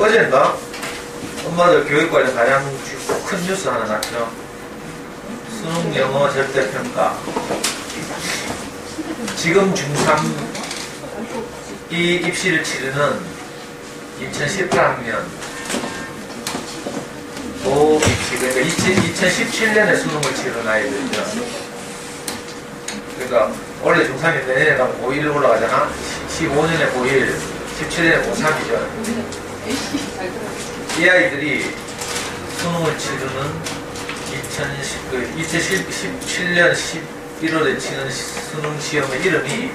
어젠가 엄마들 교육 관련 가장 큰 뉴스 하나 났죠. 수능 영어 절대평가. 지금 중3 이 입시를 치르는 2018학년 고 입시, 그러니까 2017년에 수능을 치른 아이들이죠. 그러니까 원래 중3이 내년에 가면 고1 올라가잖아. 15년에 고1, 17년에 고3이죠. 이 아이들이 수능을 치르는 2017년 11월에 치는 수능 시험의 이름이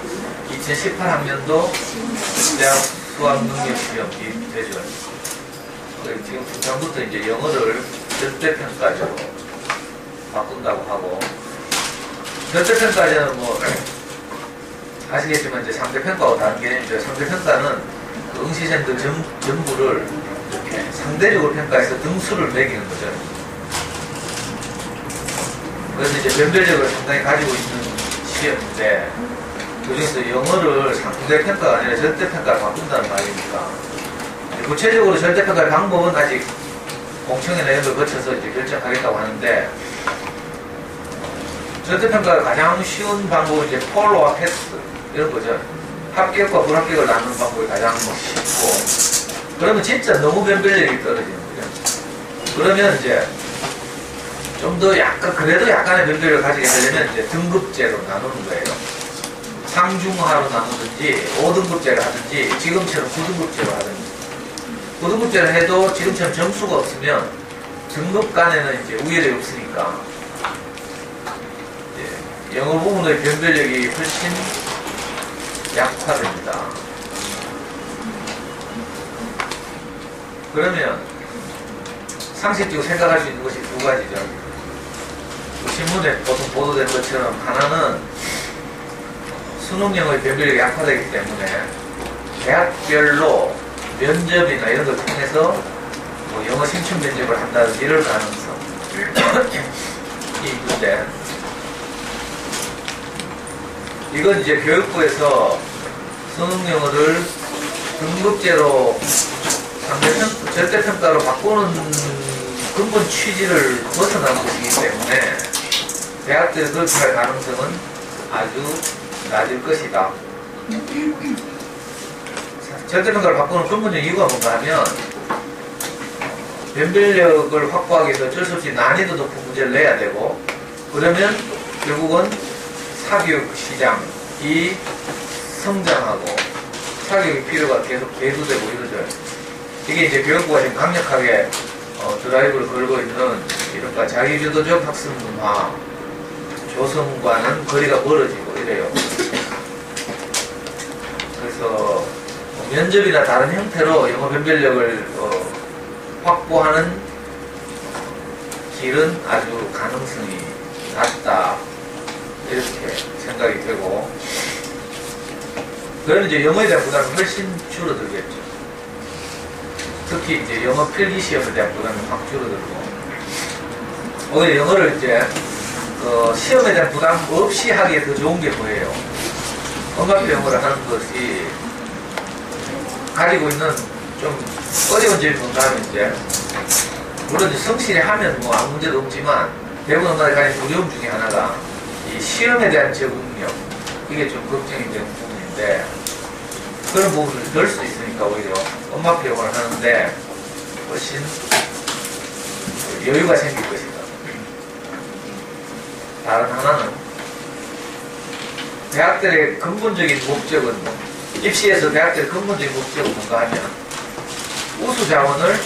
2018학년도 대학 수학능력시험이 되죠. 지금 중3부터 이제 영어를 절대평가적으로 바꾼다고 하고, 절대평가제는 뭐 아시겠지만 이제 상대평가하고 다른 개념이죠. 상대평가는 그 응시생들 전부를 이렇게 상대적으로 평가해서 등수를 매기는 거죠. 그래서 이제 변별력을 상당히 가지고 있는 시험인데, 그중에서 영어를 상대평가가 아니라 절대평가를 바꾼다는 말이니까, 구체적으로 절대평가의 방법은 아직 공청회나 이런 걸 거쳐서 이제 결정하겠다고 하는데, 절대평가가 가장 쉬운 방법은 이제 폴로와 패스 이런 거죠. 합격과 불합격을 나누는 방법이 가장 쉽고, 그러면 진짜 너무 변별력이 떨어지는 거죠. 그러면 이제 좀 더 약간, 그래도 약간의 변별력을 가지게 하려면 이제 등급제로 나누는 거예요. 상중하로 나누든지 5등급제를 하든지 지금처럼 9등급제로 하든지. 9등급제를 해도 지금처럼 점수가 없으면 등급 간에는 이제 우열이 없으니까 영어 부분의 변별력이 훨씬 약화됩니다. 그러면 상식적으로 생각할 수 있는 것이 두 가지죠. 신문에 보통 보도된 것처럼 하나는 수능 영어의 변별력이 약화되기 때문에 대학별로 면접이나 이런 걸 통해서 뭐 영어 신청 면접을 한다든지 이럴 가능성이 있는데, 이건 이제 교육부에서 수능 영어를 등급제로 절대평가로 바꾸는 근본 취지를 벗어난 것이기 때문에 대학들이 그렇게 할 가능성은 아주 낮을 것이다. 절대평가를 바꾸는 근본적인 이유가 뭔가 하면, 변별력을 확보하기 위해서 어쩔 수 없이 난이도 높은 문제를 내야 되고, 그러면 결국은 사교육 시장이 성장하고 사교육 필요가 계속 계수되고 이러죠. 이게 이제 교육부가 지금 강력하게 드라이브를 걸고 있는 이른바 자기주도적 학습 문화 조성과는 거리가 멀어지고 이래요. 그래서 면접이나 다른 형태로 영어 변별력을 확보하는 길은 아주 가능성이 낮다, 이렇게 생각이 되고, 그러면 이제 영어에 대한 부담이 훨씬 줄어들겠죠. 특히 이제 영어 필기 시험에 대한 부담이 확 줄어들고, 오히려 영어를 이제 시험에 대한 부담 없이 하기에 더 좋은 게 뭐예요? 엄마표 영어를 하는 것이 가지고 있는 좀 어려운 점이 뭔가 하면 이제, 물론 이제 성실히 하면 뭐 아무 문제도 없지만, 대부분 엄마들이 가진 두려움 중에 하나가 이 시험에 대한 적응력, 이게 좀 걱정이 되는 부분인데, 그런 부분을 넣을 수 있으니까 오히려 엄마표 영어를 하는데 훨씬 여유가 생길 것이다. 다른 하나는 대학들의 근본적인 목적은, 입시에서 대학들의 근본적인 목적은 뭔가 하면 우수 자원을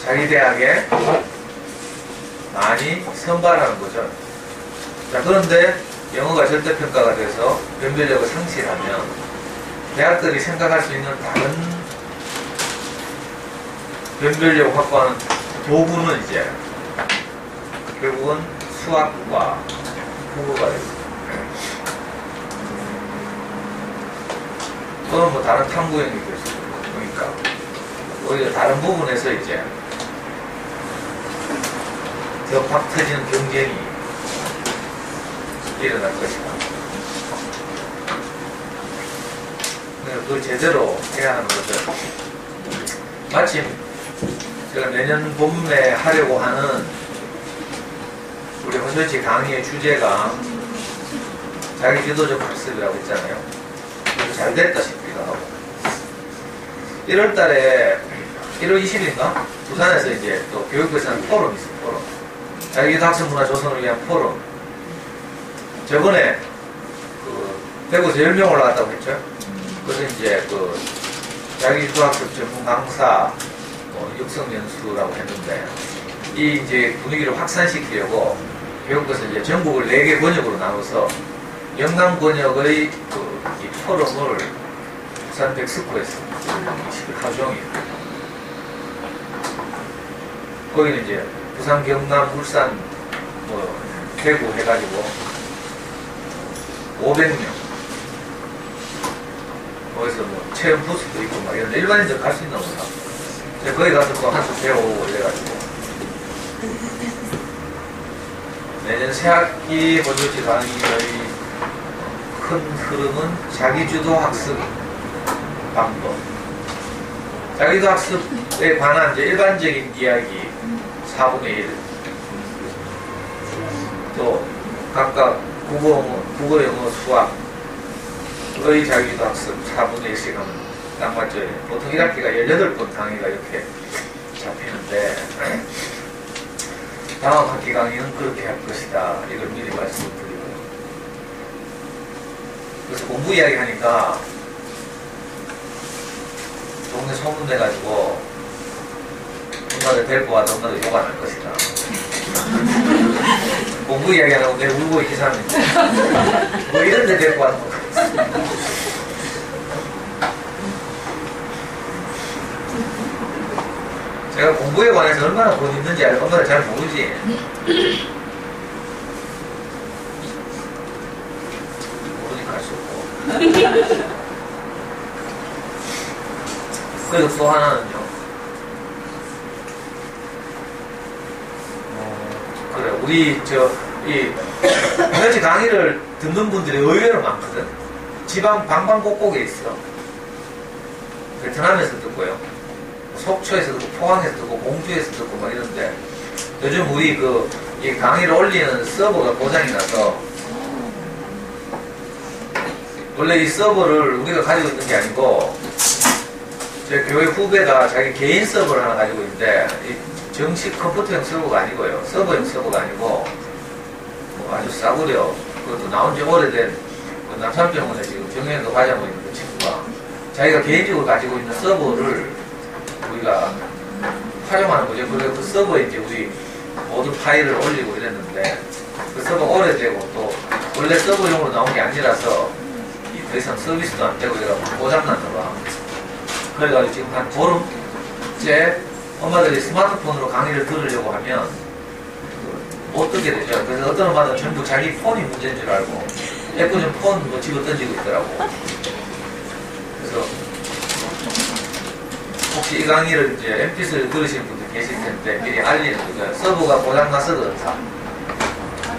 자기 대학에 많이 선발하는 거죠. 자, 그런데 영어가 절대평가가 돼서 변별력을 상실하면 대학들이 생각할 수 있는 다른 변별력 확보하는 도구는 이제 결국은 수학과 국어가 됩니다. 또는 뭐 다른 탐구형이 될 수 있고, 그러니까 오히려 다른 부분에서 이제 더 팍 터지는 경쟁이 일어날 것이다. 그걸 제대로 해야 하는 거죠. 마침 제가 내년 봄에 하려고 하는 우리 허설치 강의의 주제가 자기주도적 학습이라고 했잖아요. 그래서 잘 됐다 싶기도 하고 1월 달에 1월 20일인가? 부산에서 이제 또 교육부에서 하는 포럼이 있어요. 포럼. 자기주도 학습 문화 조성을 위한 포럼. 저번에 대구에서 10명 올라갔다고 했죠. 그래서 이제 자기주도 학습 전문 강사 육성 연수라고 했는데 이 이제 분위기를 확산시키려고 교육부에서 이제 전국을 4개 권역으로 나눠서 영남 권역의 이 포럼을 부산 백스코에서 20일 하루 종일 거기는 이제 부산, 경남, 울산, 대구 해가지고 500명 거기서 체험 부스도 있고 막 이런 일반인들 갈 수 있나 보다. 거기 가서 또 한 수 배우고 이래가지고 내년 새학기 본교지 강의의 큰 흐름은 자기주도 학습 방법. 자기주도 학습에 관한 이제 일반적인 이야기 4분의 1. 또 각각 국어, 영어, 수학의 자기주도 학습 4분의 1씩 하면 딱 맞죠. 보통 1학기가 18번 강의가 이렇게 잡히는데 다음 학기 강의는 그렇게 할 것이다. 이걸 미리 말씀드리고요. 그래서 공부 이야기 하니까 동네 소문 내가지고 엄마들 데리고 와도 엄마들 욕 안 할 것이다. 공부 이야기 안 하고 내 울고 있기 사람인데 뭐 이런 데 데리고 와서 제가 공부에 관해서 얼마나 돈 있는지 엄마들 잘 모르지. 모르니까 할 수 없고. 그리고 또 하나는요. 그래, 우리 에너지 강의를 듣는 분들이 의외로 많거든. 지방 방방곡곡에 있어. 베트남에서 듣고요. 속초에서 듣고, 포항에서 듣고, 공주에서 듣고, 막 이런데, 요즘 우리 이 강의를 올리는 서버가 고장이 나서, 원래 이 서버를 우리가 가지고 있는 게 아니고, 제 교회 후배가 자기 개인 서버를 하나 가지고 있는데, 이 정식 컴퓨터형 서버가 아니고요. 서버형 서버가 아니고, 아주 싸구려. 그것도 나온 지 오래된, 남산병원에 지금 정형외과 과장하고 있는 그 친구가, 자기가 개인적으로 가지고 있는 서버를 우리가 활용하는 거죠. 그래서 그 서버에 이제 우리 모든 파일을 올리고 이랬는데 그 서버 오래되고 또 원래 서버용으로 나온 게 아니라서 더 이상 서비스도 안 되고 이래가 고장났나 봐. 그래가지고 지금 한 보름째 엄마들이 스마트폰으로 강의를 들으려고 하면 못 듣게 되죠. 그래서 어떤 엄마는 전부 자기 폰이 문제인 줄 알고 애꿎은 폰 집어 던지고 있더라고. 그래서 혹시 이 강의를 이제 MP3를 들으시는 분들 계실 텐데 미리 알리는 거죠. 서버가 고장나서 그렇다.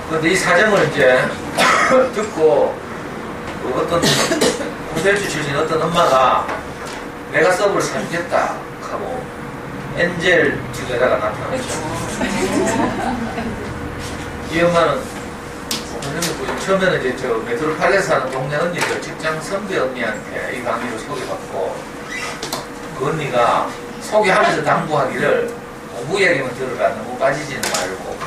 그런데 이 사정을 이제 듣고 어떤 호텔주 출신 어떤 엄마가 내가 서버를 사주겠다 하고 엔젤 집에다가 나타났죠. 이 엄마는 처음에는 이제 저 메트로팔레스 사는 동네 언니들 직장 선배 언니한테 이 강의를 소개받고 그 언니가 소개하면서 당부하기를 공부 이야기만 들으라 너무 빠지지는 말고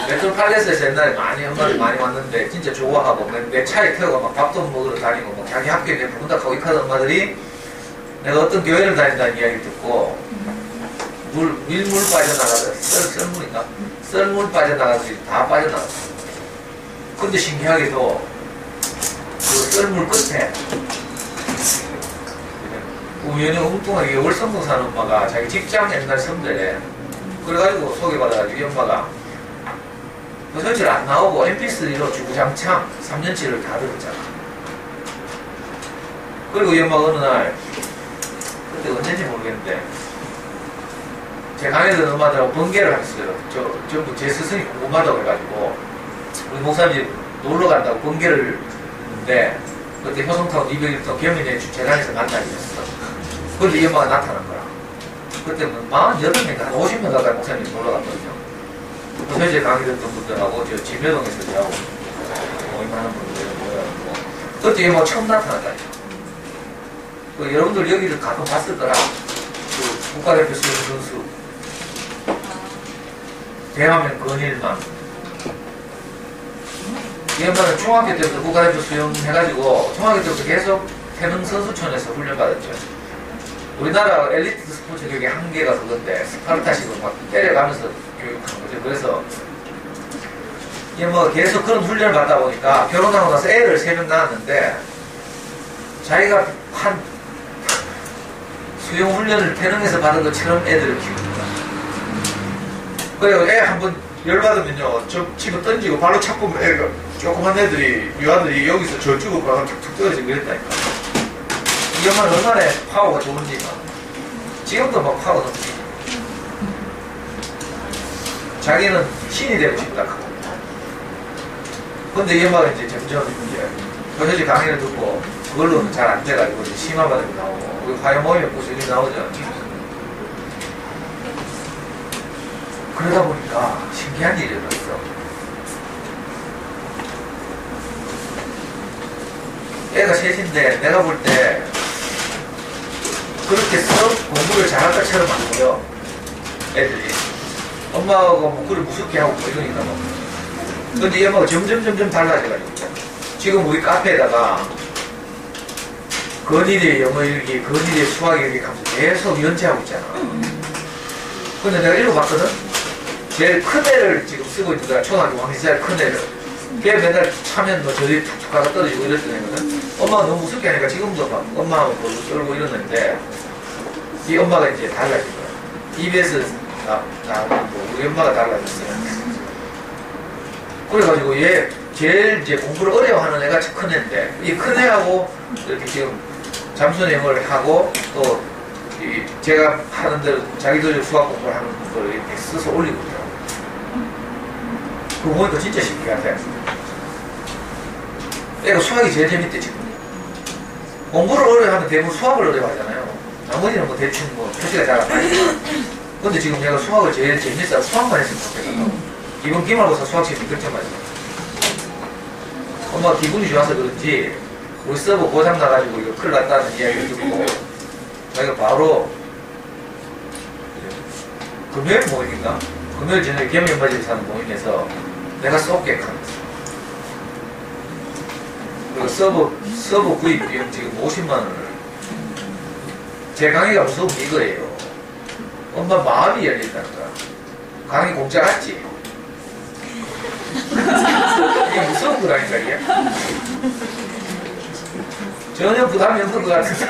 메트로팔레스에서 옛날에 엄마들 많이 왔는데 진짜 좋아하고 내 차에 태우고 막 밥도 먹으러 다니고 막 자기 학교에 내 부른다고 익하던 엄마들이 내가 어떤 교회를 다닌다는 이야기를 듣고 밀물 빠져나가서 썰물인가? 썰물 빠져나가서 다 빠져나갔어. 근데 신기하게도 그 썰물 끝에 우연히 엉뚱하게 월성동 사는 엄마가 자기 직장 옛날 선배래. 그래가지고 소개받아가지고 이 엄마가 그 설치를 안 나오고 mp3로 주구장창 3년치를 다 들었잖아. 그리고 이 엄마가 어느 날 그때 언제인지 모르겠는데 제 강의 듣는 엄마들하고 번개를 했어요. 전부 제 스승이 궁금하다고 해가지고 우리 목사님 놀러 간다고 번개를 했는데 그때 효성타운 201동 겸임의 주차장에서 만나게 됐어. 근데 이 엄마가 나타난 거야. 그때 48명인가 한 50명 가까이 목사님이 놀러 갔거든요. 현재 강의 듣던 분들하고 저 진묘동에서 저하고 모임하는 분들 모여가지고 그때 이 엄마가 처음 나타났다니까. 그 여러분들 여기를 가끔 봤을 거라. 그 국가대표 수영 선수 대하면 건일만 이 엄마는 중학교 때부터 국가대표 수영 해가지고 중학교 때부터 계속 태릉 선수촌에서 훈련받았죠. 우리나라 엘리트 스포츠 교육의 한계가 그건데 스파르타식으로 막 때려가면서 교육하는 거죠. 그래서 이 엄마가 계속 그런 훈련을 받다 보니까 결혼하고 나서 애를 3명 낳았는데 자기가 한 수영 훈련을 태릉에서 받은 것처럼 애들을 키웁니다. 그래서 애 한번 열받으면요, 저 집어 던지고 발로 차고 애가 조그만 애들이, 유아들이 여기서 저쪽으로 가서 툭툭 떨어지고 그랬다니까. 이 엄마는 얼마나 파워가 좋은지, 지금도 막 파워 넘치고. 자기는 신이 되고 싶다 하고. 근데 이 엄마가 이제 점점 이제, 현지 강의를 듣고, 그걸로는 잘 안 돼가지고, 심화반응이 나오고, 우리 화요 모임에 꾸준히 나오죠. 그러다 보니까 신기한 일이 일어났어. 애가 셋인데 내가 볼 때 그렇게 썩 공부를 잘할 것처럼 안 보여. 애들이. 엄마가 뭐 그걸 무섭게 하고 뭐 이러니까 뭐. 근데 이 엄마가 점점 달라져가지고. 지금 우리 카페에다가 건일의 영어 읽기, 건일의 수학 읽기 하면서 계속 연재하고 있잖아. 근데 내가 읽어봤거든? 제일 큰 애를 지금 쓰고 있는 거야. 초등학교 5학년 큰 애를. 걔 맨날 차면 뭐 저리 툭툭 가서 떨어지고 이랬던 애거든. 엄마가 너무 무섭게 하니까 지금도 막 엄마하고 볼로 썰고 이러는데 이 엄마가 이제 달라진 거야. EBS 나오고 우리 엄마가 달라졌어요. 그래가지고 얘 제일 이제 공부를 어려워하는 애가 큰 애인데 이 큰 애하고 이렇게 지금 잠수영을 하고 또 제가 하는 대로 자기도 수학 공부를 하는 걸 이렇게 써서 올리고 있더라고요. 그거 보니까 진짜 신기하대. 애가 수학이 제일 재밌대 지금. 공부를 어려워하면 대부분 수학을 어려워하잖아요. 나머지는 뭐 대충 뭐 표시가 잘 안 나지만. 근데 지금 얘가 수학을 제일 재밌어. 수학만 했으면 좋겠다. 이번 기말고사 수학 시험 100점 맞아. 엄마가 기분이 좋아서 그런지 우리 서버 고장 나가지고 이거 큰일 났다는 이야기를 듣고 자기가 바로 금요일 모임인가? 금요일 저녁에 겸연바지에서 하는 모임에서 내가 쏠게 하면서 그리고 서버 구입 비용 지금 50만 원을 제 강의가 무서운 게 이거예요. 엄마 마음이 열린다는 거야. 강의 공짜 같지? 이게 무서운 거라니까 이게. 전혀 부담이 없는 것 같은데.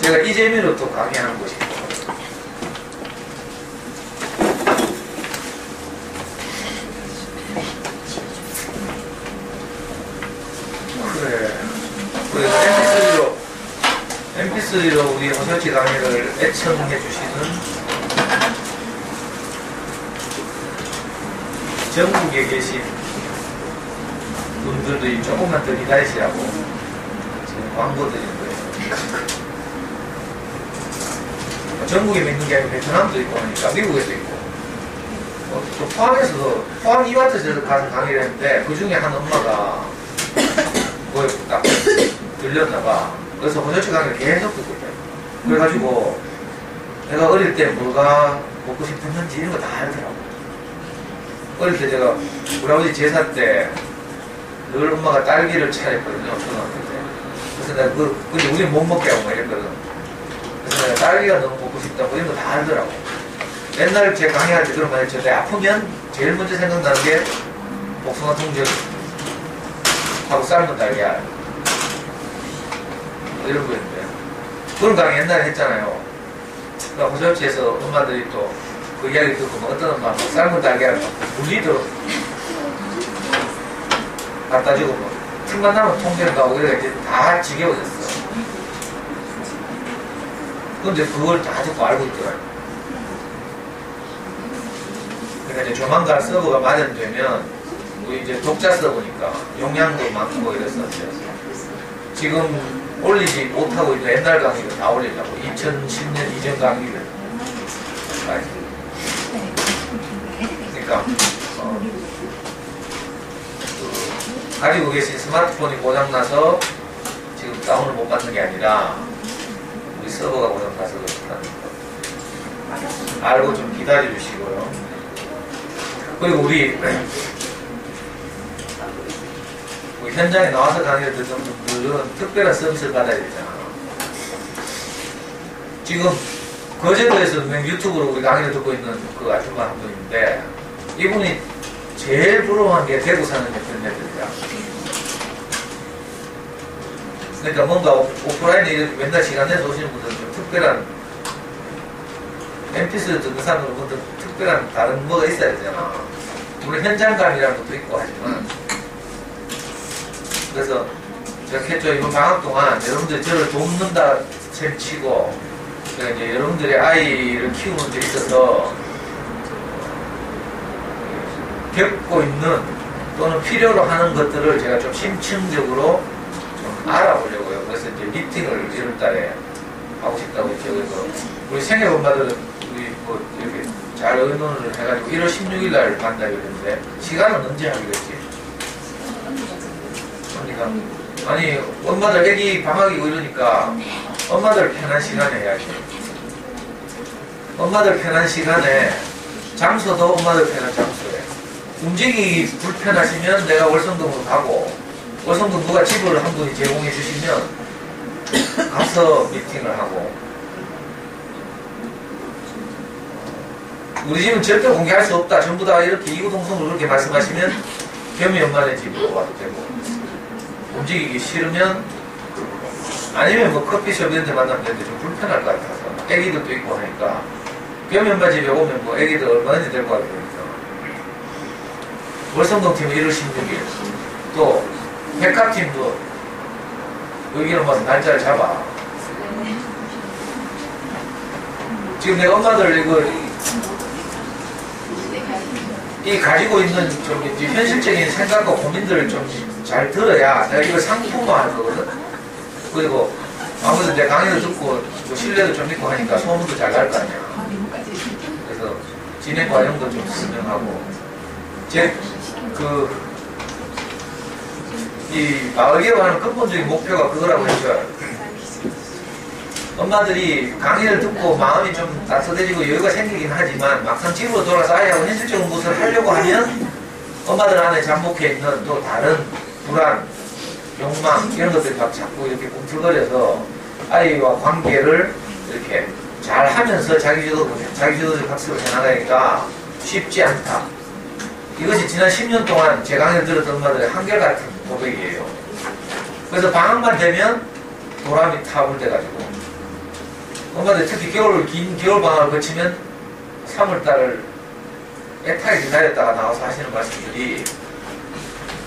제가 이 재미로 또 강의하는 곳이고. 그래. MP3로 우리 호설치 강의를 애청해 주시는 전국에 계신 분들도 조금만 더 기다리시라고 지금 광고 드리는 거예요. 전국에 있는 게 아니고 베트남도 있고 하니까 미국에도 있고 또 포항에서도 포항 이마트에서 가서 강의를 했는데 그 중에 한 엄마가 뭐에 딱 들렸나봐. 그래서 호절치 강의를 계속 듣고 있어요. 그래가지고 내가 어릴 때 뭐가 먹고 싶었는지 이런 거 다 알더라고. 어릴 때 제가 우리 아버지 제사 때 늘 엄마가 딸기를 차렸거든요. 초등학교 때. 그래서 내가 근데 우리는 못 먹게 하고 막 이랬거든. 그래서 내가 딸기가 너무 먹고 싶다고 이런 거 다 알더라고. 옛날 제 강의할 때 그런 말 했죠. 내가 아프면 제일 먼저 생각나는 게 복숭아 통전 하고 삶은 달걀 이런 거였는데 그런 강의 옛날에 했잖아요. 그러니까 호접지에서 엄마들이 또 그 이야기 듣고 뭐 어떤 엄마 삶은 달걀 물리도 갖다 주고 뭐 틈만 나면 통전 가고 이래가 이제 다 지겨워졌어. 근데 그걸 다 듣고 알고 있더라고요. 그러니까 이제 조만간 서버가 마련되면 우리 이제 독자 서버니까 용량도 많고 이랬었어요. 지금 올리지 못하고 있는 옛날 강의를 다 올리려고 2010년 이전 강의를. 그러니까 가지고 계신 스마트폰이 고장나서 지금 다운을 못 받는 게 아니라 우리 서버가 고장나서 그렇다는 거 알고 좀 기다려 주시고요. 그리고 우리 현장에 나와서 강의를 듣는 분들은 특별한 서비스를 받아야 되잖아. 지금 거제도에서 유튜브로 우리 강의를 듣고 있는 그 아줌마 한 분인데 이분이 제일 부러워한 게 대구 사는 그런 애들이야. 그러니까 뭔가 오프라인에 이렇게 맨날 시간 내서 오시는 분들은 좀 특별한 MP3 듣는 사람들은 특별한 다른 뭐가 있어야 되잖아. 물론 현장감이라는 것도 있고 하지만 그래서 제가 했죠. 이번 방학 동안 여러분들이 저를 돕는다 셈치고 그러니까 이제 여러분들의 아이를 키우는 데 있어서 겪고 있는 또는 필요로 하는 것들을 제가 좀 심층적으로 좀 알아보려고요. 그래서 이제 미팅을 1월 달에 하고 싶다고 했죠. 그래서 우리 생애엄마들은 우리 뭐 이렇게 잘 의논을 해가지고 1월 16일 날 만나기로 했는데 시간은 언제 하기로 했지? 그러니까 아니 엄마들 애기 방학이고 이러니까 엄마들 편한 시간에 해야지. 엄마들 편한 시간에 장소도 엄마들 편한 장소에 움직이기 불편하시면 내가 월성동으로 가고 월성동 누가 집을 한 분이 제공해 주시면 가서 미팅을 하고 우리 집은 절대 공개할 수 없다. 전부 다 이렇게 이구동성으로 그렇게 말씀하시면 겸이 엄마네 집으로 와도 되고 움직이기 싫으면 아니면 뭐 커피숍 이런 데 만나면 되는데 좀 불편할 것 같아서 애기들도 있고 하니까 겸이 엄마 집에 오면 뭐 애기들 얼마든지 데리고 와도 되니까 월성동 팀은 1월 16일 또 백화팀도 여기는 뭐 날짜를 잡아. 지금 내 엄마들 이 가지고 있는 좀 이제 현실적인 생각과 고민들을 좀 잘 들어야 내가 이걸 상품화하는 거거든. 그리고 아무래도 내 강의를 듣고 뭐 신뢰도 좀 있고 하니까 소문도 잘 날 거 아니야. 그래서 진행 과정도 좀 설명하고 이 마을 개발하는 근본적인 목표가 그거라고 했죠. 엄마들이 강의를 듣고 마음이 좀 따뜻해지고 여유가 생기긴 하지만 막상 집으로 돌아서 아이하고 현실적인 무엇을 하려고 하면 엄마들 안에 잠복해 있는 또 다른 불안, 욕망 이런 것들이 막 자꾸 이렇게 꿈틀거려서 아이와 관계를 이렇게 잘 하면서 자기주도적 학습을 해나가니까 쉽지 않다. 이것이 지난 10년 동안 제 강의를 들었던 엄마들의 한결같은 고백이에요. 그래서 방학만 되면 도람이 타불돼가지고 엄마들 특히 긴 겨울방학을 거치면 3월달을 애타게 기다렸다가 나와서 하시는 말씀들이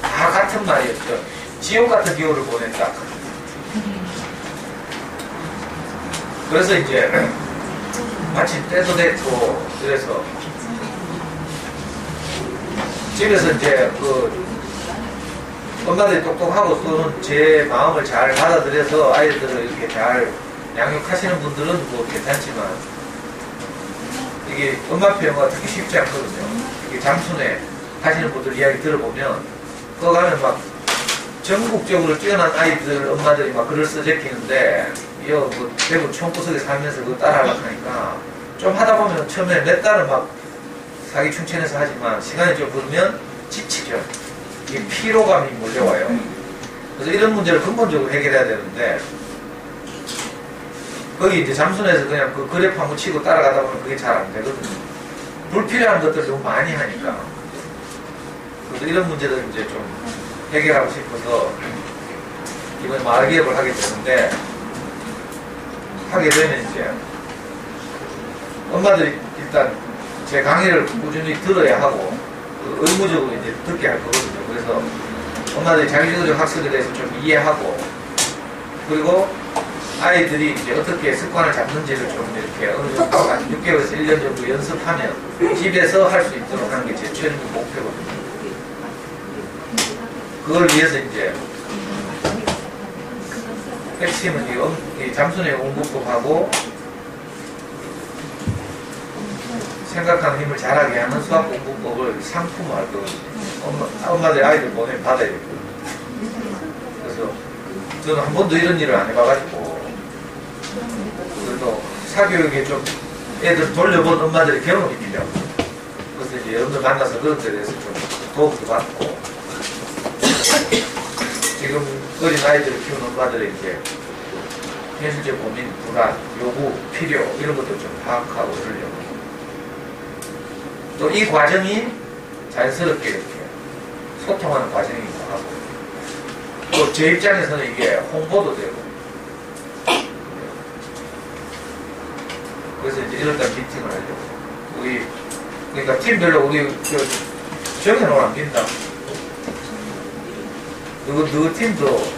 다 같은 말이었죠. 지옥 같은 겨울을 보냈다. 그래서 이제 마침 때도 됐고 그래서 집에서 이제 엄마들이 똑똑하고 또는 제 마음을 잘 받아들여서 아이들을 이렇게 잘 양육하시는 분들은 뭐 괜찮지만 이게 엄마표 영어가 특히 쉽지 않거든요. 이게 잠순에 하시는 분들 이야기 들어보면 그거 가면 막 전국적으로 뛰어난 아이들 엄마들이 막 글을 써 제끼는데 이거 뭐 대부분 총구석에 살면서 그거 따라하려고 하니까 좀 하다 보면 처음에 몇 달은 막 사기 충천해서 하지만 시간이 좀 흐르면 지치죠. 이게 피로감이 몰려와요. 그래서 이런 문제를 근본적으로 해결해야 되는데 거기 이제 잠순에서 그냥 그 그래프 한번 치고 따라가다 보면 그게 잘 안 되거든요. 불필요한 것들을 너무 많이 하니까. 그래서 이런 문제를 이제 좀 해결하고 싶어서 이번에 마을 개업을 하게 되는데 하게 되면 이제 엄마들이 일단 제 강의를 꾸준히 들어야 하고 의무적으로 이제 듣게 할 거거든요. 그래서 엄마들이 자기주도적 학습에 대해서 좀 이해하고 그리고 아이들이 이제 어떻게 습관을 잡는지를 좀 이렇게 어느 정도 한 6개월에서 1년 정도 연습하면 집에서 할 수 있도록 하는 게 제 최종 목표거든요. 그걸 위해서 이제 핵심은 이 잠수내 공부법하고 생각하는 힘을 잘하게 하는 수학 공부법을 상품화할 거거든요. 엄마들 아이들 보내면 받아야 되거든요. 그래서 저는 한 번도 이런 일을 안 해봐가지고 그래도 사교육에 좀 애들 돌려본 엄마들의 경험이 필요하고 그래서 이제 여러분들 만나서 그런 데 대해서 좀 도움도 받고 지금 어린 아이들을 키우는 엄마들의 이제 현실적 고민, 불안, 요구, 필요 이런 것도 좀 파악하고 그러려고 또 이 과정이 자연스럽게 이렇게 소통하는 과정이기도 하고 또 제 입장에서는 이게 홍보도 되고 그래서 이제 이럴 때 미팅을 하려고 그러니까 팀별로 우리 정해놓으면 안 된다. 누구 팀도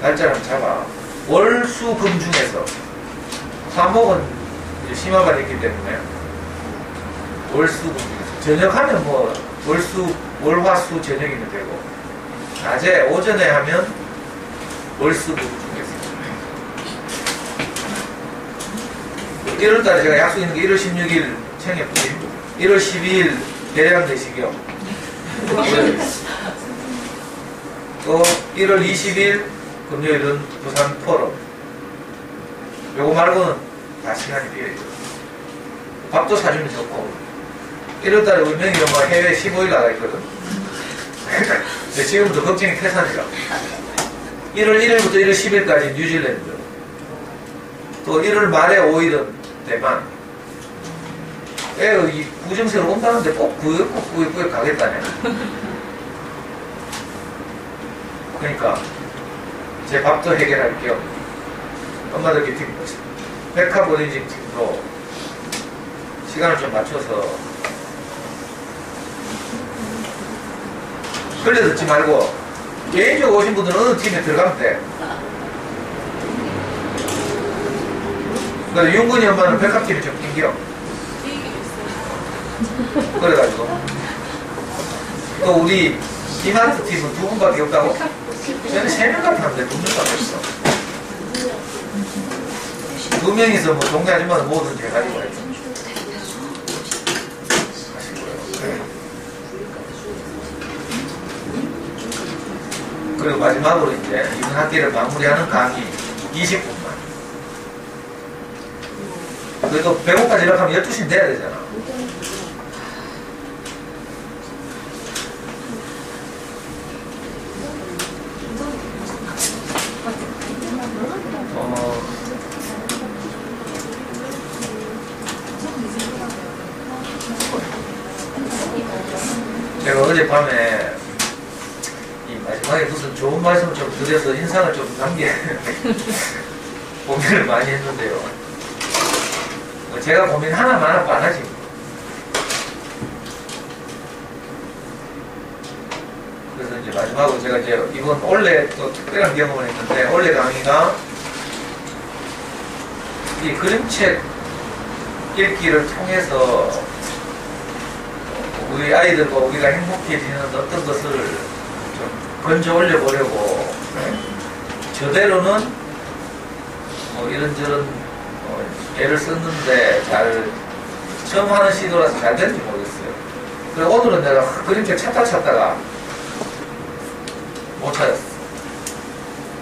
날짜를 잡아. 월수금 중에서 화목은 심화가 됐기 때문에 월수금 중에서 저녁하면 뭐 월화수 저녁이면 되고 낮에 오전에 하면 월수금 중에서 1월달에 제가 약속 있는 게 1월 16일 청약팀 1월 12일 대량 내시경 또 1월 20일 금요일은 부산 포럼 요거 말고는 다 시간이 비어있죠. 밥도 사주면 좋고 1월달에 우리 명희 엄마 해외 15일 나가 있거든. 근데 지금부터 걱정이 태산이라 1월 1일부터 1월 10일까지 뉴질랜드 또 1월 말에 5일은 대만 이 구정세로 온다는데 꼭 구역 가겠다네. 그러니까 제 밥도 해결할 겸 엄마들끼리 팀 백합 어린이집 팀도 시간을 좀 맞춰서 걸려듣지 말고 개인적으로 오신 분들은 어느 팀에 들어가면 돼. 그래서 윤근이 엄마는 백합팀이 좀 낑겨. 그래가지고 또 우리 이마트 팀은 2분밖에 없다고? 저는 3명 같았는데 2명밖에 없어. 2명이서 뭐 동네 아줌마는 뭐든지 해가지고 했죠. 그리고 마지막으로 이제 이번 학기를 마무리하는 강의 20분만. 그래도 배고파 지락하면 12시는 돼야 되잖아. 제가 어젯밤에 이 마지막에 무슨 좋은 말씀을 좀 드려서 인상을 좀 남게 고민을 많이 했는데요. 제가 고민 하나만 하고 안 하지. 그래서 이제 마지막으로 제가 이제 이번 올해 또 특별한 경험을 했는데 올해 강의가 이 그림책 읽기를 통해서 우리 아이들과 우리가 행복해지는 어떤 것을 좀 건져 올려보려고 저대로는 뭐 이런저런 애를 썼는데 잘 처음 하는 시도라서 잘 되는지 모르겠어요. 그래서 오늘은 내가 그림책 찾다가 못 찾았어.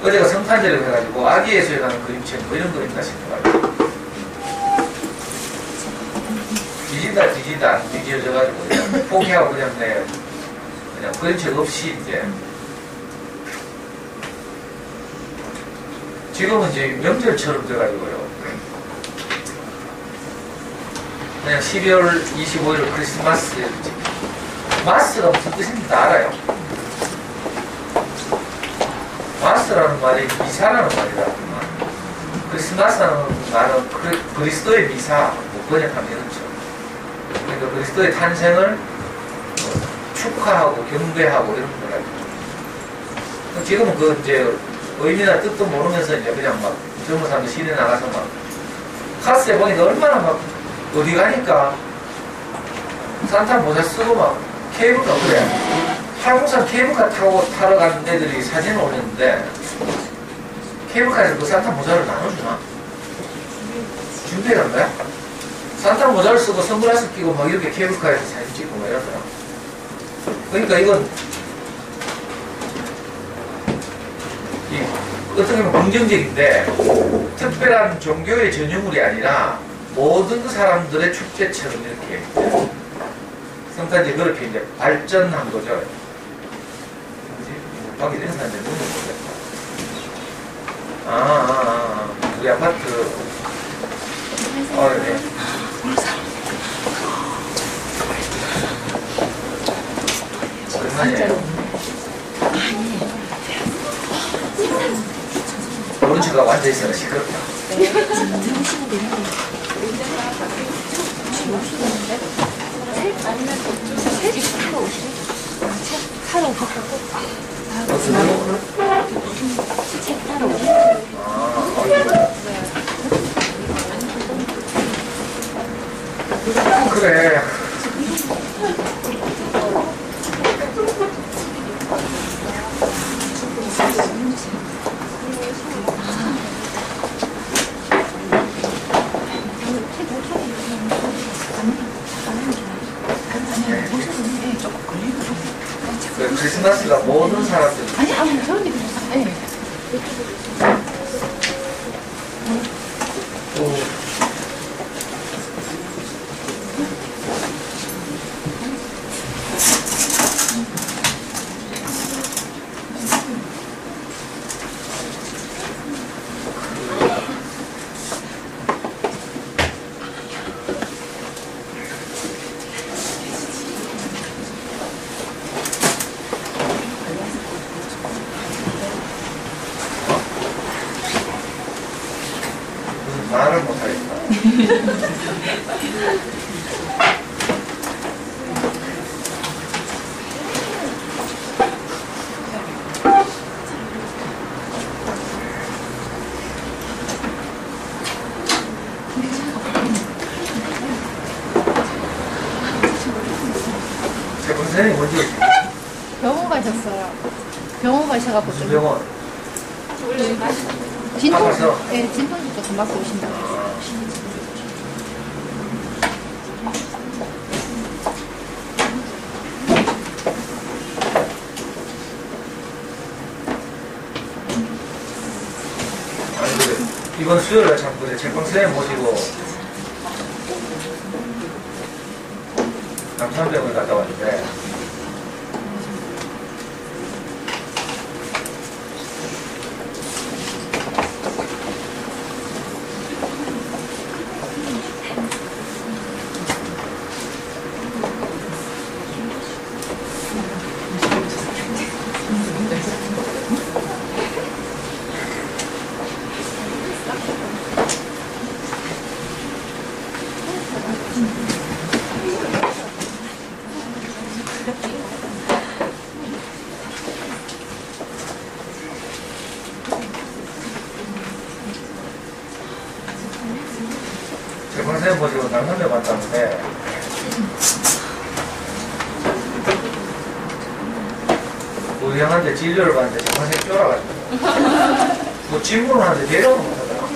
어제가 성탄절을 해가지고 아기 예수에 관한 그림책 뭐 이런 거 있나 싶어가지고 뒤지다 안 뒤지어져가지고 그냥 포기하고 그냥 그림책 없이 이제 지금은 이제 명절처럼 돼가지고요. 그냥 12월 25일 크리스마스 마스가 무슨 뜻인지 다 알아요. 마스라는 말이 미사라는 말이라 크리스마스라는 말은 그리스도의 미사 뭐 번역하면 이렇죠. 그러니까 그리스도의 탄생을 축하하고 경배하고 이런 거라고. 지금은 그 이제 의미나 뜻도 모르면서 이제 그냥 막 젊은 사람들 시내 나가서 막 카스에 보니까 얼마나 막 어디 가니까 산타 모자 쓰고 막 케이블카 그래. 한국산 케이블카 타러 가는 애들이 사진을 올렸는데 케이블카에서 그 산타 모자를 나눠주나? 준비해 간 거야? 산타 모자를 쓰고 선글라스 끼고 막 이렇게 케이블카에서 사진 찍고 막 이러더라. 그러니까 이건 어떻게 보면 긍정적인데 특별한 종교의 전유물이 아니라 모든 사람들의 축제처럼 이렇게 성탄제 그렇게 이제 발전한 거죠. 밖에 있는 사람들 눈을 보겠다. 우리 아파트 네. 오랜만이에요. 오른쪽가 완전 있어요. 시끄럽다. 그래. 크리스마스가 모든 사람들 말을 못하겠다. 제 선생님이 먼저 병원 가셨어요. 병원 가셔가지고 무슨 병원? 진통, 네, 진통제도 좀 맞고 오신다고 했어요. 아니 그래 이번 수요일에 참 그래 책방 선생님 모시고 남산병을 갔다 왔는데 선생님 모시고 남산병 갔다는데 우리 형한테 진료를 받는데 정선생 쫄아가지고 뭐 질문을 하는데 대답을 못하더라.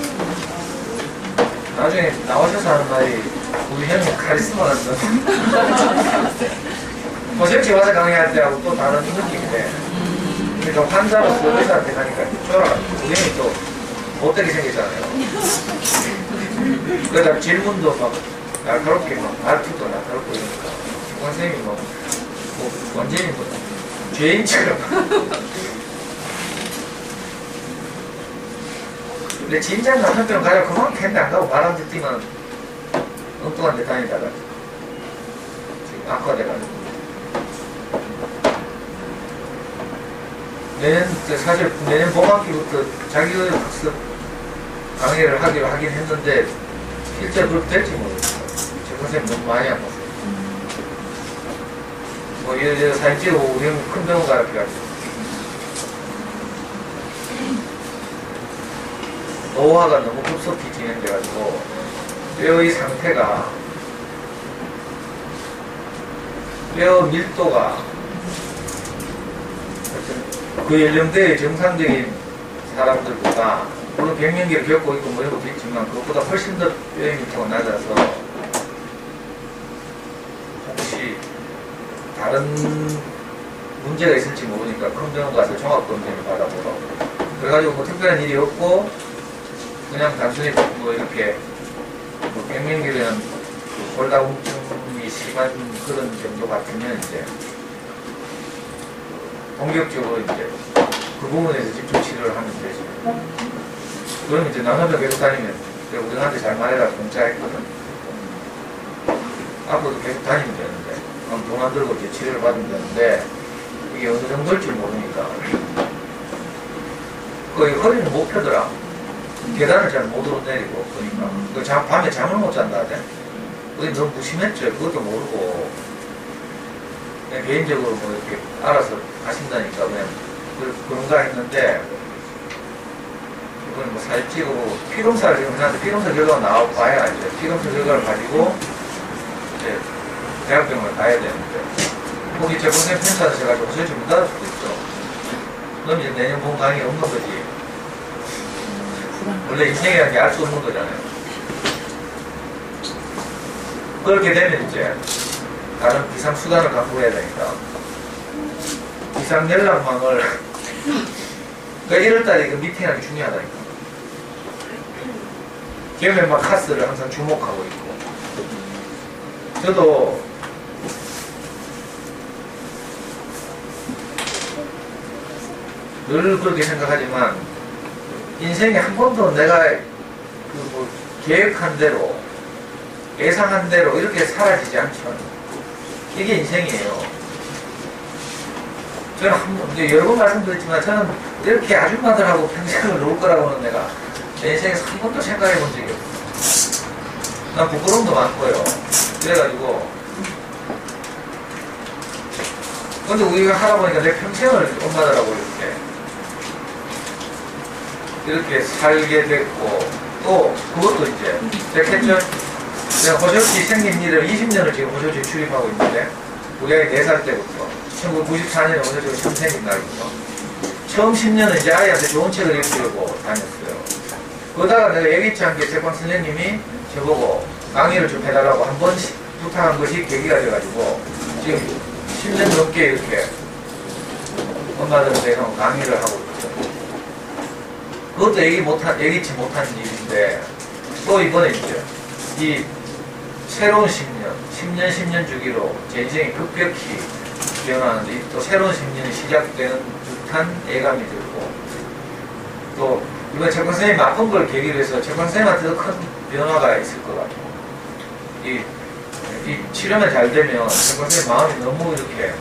나중에 나오셔서 하는 말이 우리 형이 카리스마가 있어. 고생치 와서 강의할 때하고 또 다른 느낌인데 그러니까 환자로서 의사한테 가니까 쫄아가지고 우리 형이 또 못되게 생겼잖아요. 그러다 질문도 막 날카롭게 막 말투도 날카롭고 이러니까 선생님이 뭐 완전히 뭐 죄인처럼 근데 진짜 남편처럼 가자고 그만 캔데 안 가고 바람 듣기만 엉뚱한 데 다니다가 지금 악화돼가지고 사실 내년 봄학기부터 자기의 학습 강의를 하기로 하긴 했는데 실제 그렇게 될지 모르겠어요. 제 선생님 너무 많이 안 봤어요. 뭐 이래 사진 찍고 우리는 큰 병원 가라 그래가지고 노화가 너무 급속히 진행돼가지고 뼈의 상태가 뼈 밀도가 그 연령대의 정상적인 사람들보다 물론 갱년기를 겪고 있고 뭐 이런 것도 있지만 그것보다 훨씬 더 뼈의 밀도가 낮아서 혹시 다른 문제가 있을지 모르니까 큰 병원 가서 종합검진을 받아보러 그래가지고 뭐 특별한 일이 없고 그냥 단순히 뭐 이렇게 뭐 갱년기에 그 골다공증이 심한 그런 정도 같으면 이제 본격적으로 이제 그 부분에서 집중 치료를 하면 되죠. 그럼 이제 남편도 계속 다니면 우리한테 잘 말해라 공짜했거든. 앞으로도 계속 다니면 되는데 돈 안 들고 이제 치료를 받으면 되는데 이게 어느 정도일지 모르니까 거의 허리는 못 펴더라. 계단을 잘 못 오르내리고 그러니까 그 밤에 잠을 못 잔다 하대. 우리 너무 무심했죠. 그것도 모르고 그냥 개인적으로 뭐 이렇게 알아서 하신다니까 그냥 그런가 했는데 이번에 뭐 사진 찍고 피검사를 지금 했는데 피검사 결과가 나오고 봐야 이제 피검사 결과를 가지고 이제 대학병원을 가야 되는데 거기 재건생 편차하셔가지고 호소지 문 닫을 수도 있어. 그럼 이제 내년 본 강의 없는 거지. 원래 인생이라는 게 알 수 없는 거잖아요. 그렇게 되면 이제 다른 비상수단을 갖고 해야 되니까 비상연락망을 그러니까 1월달에 그 미팅하기 중요하다니까. 걔는 막 카스를 항상 주목하고 있고 저도 늘 그렇게 생각하지만 인생에 한 번도 내가 그 뭐 계획한 대로 예상한 대로 이렇게 사라지지 않죠. 이게 인생이에요. 저는 이제 여러 번 말씀드렸지만 저는 이렇게 아줌마들하고 평생을 놀 거라고는 내가 내 인생에서 한 번도 생각해 본 적이 없어요. 난 부끄러움도 많고요. 그래가지고 근데 우리가 하다 보니까 내 평생을 엄마들하고 이렇게 살게 됐고 또 그것도 이제 됐겠죠. 내가 호쇼치 생긴 일을 20년을 지금 호쇼치 출입하고 있는데 우리 아이 4살 때부터 1994년에 호쇼치가 처음 생긴 날부터 처음 10년은 이제 아이한테 좋은 책을 읽으려고 다녔어요. 그러다가 내가 예기치 않게 제방 선생님이 저보고 강의를 좀 해달라고 한 번 부탁한 것이 계기가 돼가지고 지금 10년 넘게 이렇게 엄마들에 대해서 강의를 하고 있죠. 그것도 예기치 못한 일인데 또 이번에 이제 이 새로운 10년 주기로 제 인생이 급격히 변하는데 또 새로운 10년이 시작되는 듯한 예감이 들고 또 이번 재판 선생님이 아픈 걸 계기로 해서 재판 선생님한테도 큰 변화가 있을 것 같고 이 치료만 잘 되면 재판 선생님 마음이 너무 이렇게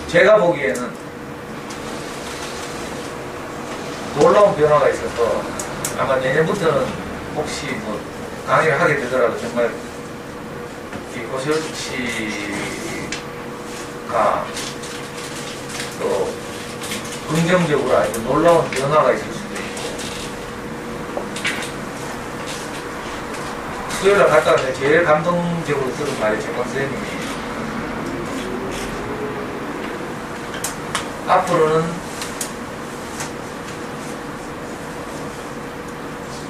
제가 보기에는 놀라운 변화가 있어서 아마 내년부터는 혹시 뭐 강의를 하게 되더라도 정말 이 호쇼치가 또 긍정적으로 아주 놀라운 변화가 있을 수도 있고 수요일날 갔다 왔는데 제일 감동적으로 들은 말이 재판 선생님이 앞으로는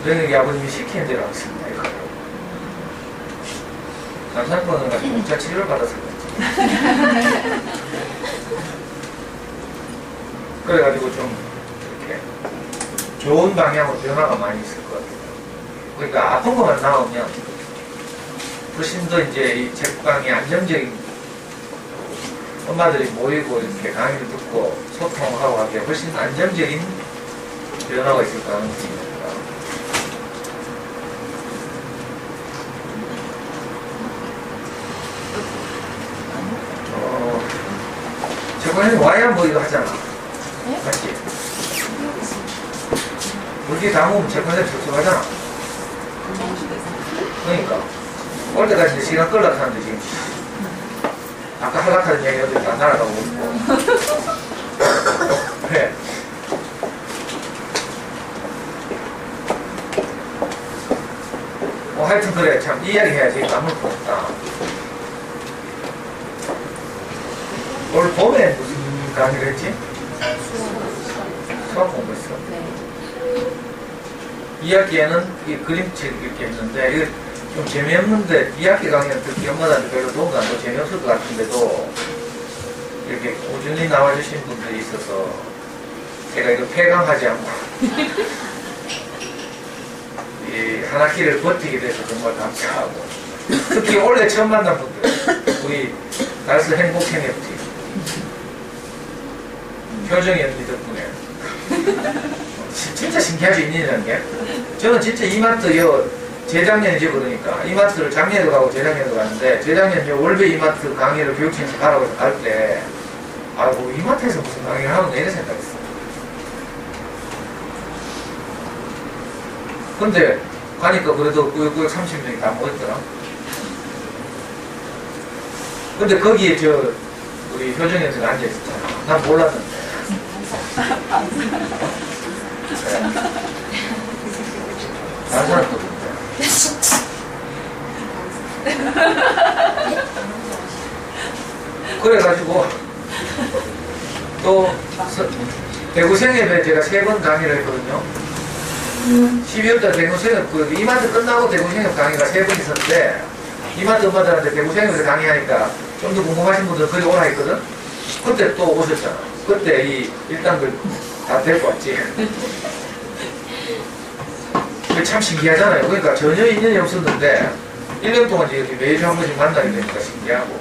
너희에게 아버님이 시키는 대로 하겠습니다. 남산권은 가지고 공짜 치료를 받았을 거지. 그래가지고 좀 이렇게 좋은 방향으로 변화가 많이 있을 것 같아요. 그러니까 아픈 것만 나오면 훨씬 더 이제 이 책방이 안정적인 엄마들이 모이고 이렇게 강의를 듣고 소통하고 하기에 훨씬 안정적인 변화가 있을 가능성이 있습니다. 저번에 와야 뭐 이거 하잖아. 네? 같이. 물기 담으면 재판에 접촉하잖아. 그러니까. 올 때까지 이제 시간 끌려고 하는데 지금. 아까 하락하는 얘기 어디 다 날아가고 있고. 그래. 하여튼 그래. 참 이야기 해야지. 까먹을 거 없다. 올 봄에 무슨 강의를 했지? 수학 공부했어. 네. 2학기에는 이 그림책 이렇게 했는데, 이게 좀 재미없는데, 2학기 강의는 듣기 엄마한테 별로 도움도 안 되고 재미없을 것 같은데도, 이렇게 꾸준히 나와주신 분들이 있어서, 제가 이거 폐강하지 않고, 이 한 학기를 버티게 돼서 정말 감사하고, 특히 올해 처음 만난 분들, 우리 달스 행복행협팀, 효정이 언니 덕분에. 진짜 신기하지, 인연이라는 게. 저는 진짜 이마트, 재작년이지, 그러니까. 이마트를 작년에도 가고 재작년에도 갔는데, 재작년 월배 이마트 강의를 교육청에서 가라고 해서 갈 때, 아이고, 이마트에서 무슨 강의를 하는 거 이런 생각했어. 근데, 가니까 그래도 꾸역꾸역 30명이 다 모였더라. 근데 거기에 우리 효정이 형제가 앉아있었잖아. 난 몰랐는데. 다른 사람도 그런데. 그래가지고, 또, 대구생협에 제가 3번 강의를 했거든요. 12월달 대구생협, 이마트 끝나고 대구생협 강의가 3번 있었는데, 이마트 엄마들한테 대구생협에서 강의하니까 좀 더 궁금하신 분들은 거기 오라 했거든? 그때 또 오셨잖아. 그때 이 1단들 다 데리고 왔지. 참 신기하잖아요. 그러니까 전혀 인연이 없었는데 1년 동안 이렇게 매주 한 번씩 만나게 되니까 신기하고.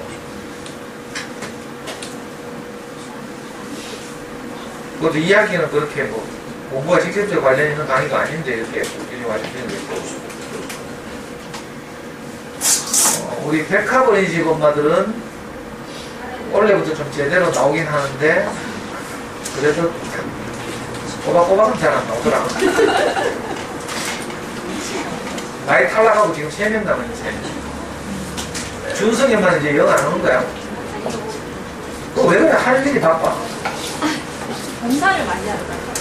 그것도 이야기는 그렇게 뭐 공부와 직접적으로 관련 있는 강의가 아닌데 이렇게 꾸준히 와주시는 게 있고. 우리 백합어린이 집 엄마들은 원래부터 좀 제대로 나오긴 하는데 그래도 꼬박꼬박은 잘 안 나오더라. 나이 탈락하고 지금 3명 남았는데 준성이만 이제 영 안 오는 거야. 왜 그래? 할 일이 바빠. 봉사를 많이 하더라고요.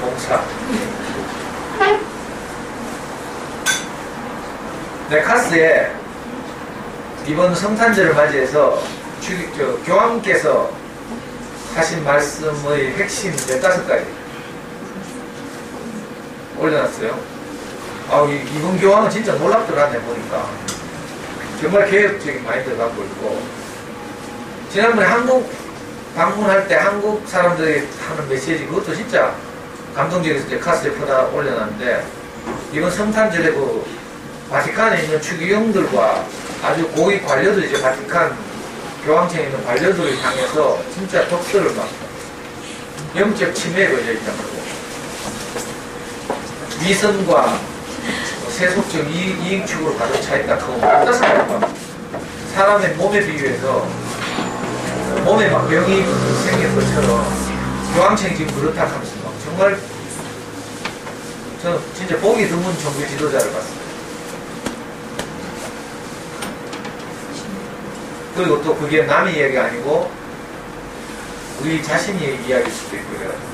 봉사. 내 카스에 이번 성탄절을 맞이해서 교황께서 하신 말씀의 핵심 15가지 올려놨어요. 이번 교황은 진짜 놀랍더라, 내 보니까. 정말 개혁적인 마인드를 갖고 있고, 지난번에 한국 방문할 때 한국 사람들이 하는 메시지, 그것도 진짜 감동적이어서 제 카스에 퍼다 올려놨는데, 이번 성탄절에 바티칸에 있는 추기경들과 아주 고위 관료들, 이제 바티칸 교황청에 있는 관료들을 향해서 진짜 독서를 막 영적 침해에 걸려 있다고. 위선과 세속적 이익축으로 가득 차 있다. 그거 어떻습니까? 사람의 몸에 비유해서 몸에 막 병이 생긴 것처럼 교황청이 지금 그렇다 하면서 막 정말 저는 진짜 보기 드문 종교 지도자를 봤어요. 그리고 또 그게 남의 이야기가 아니고 우리 자신의 이야기일 수도 있고요.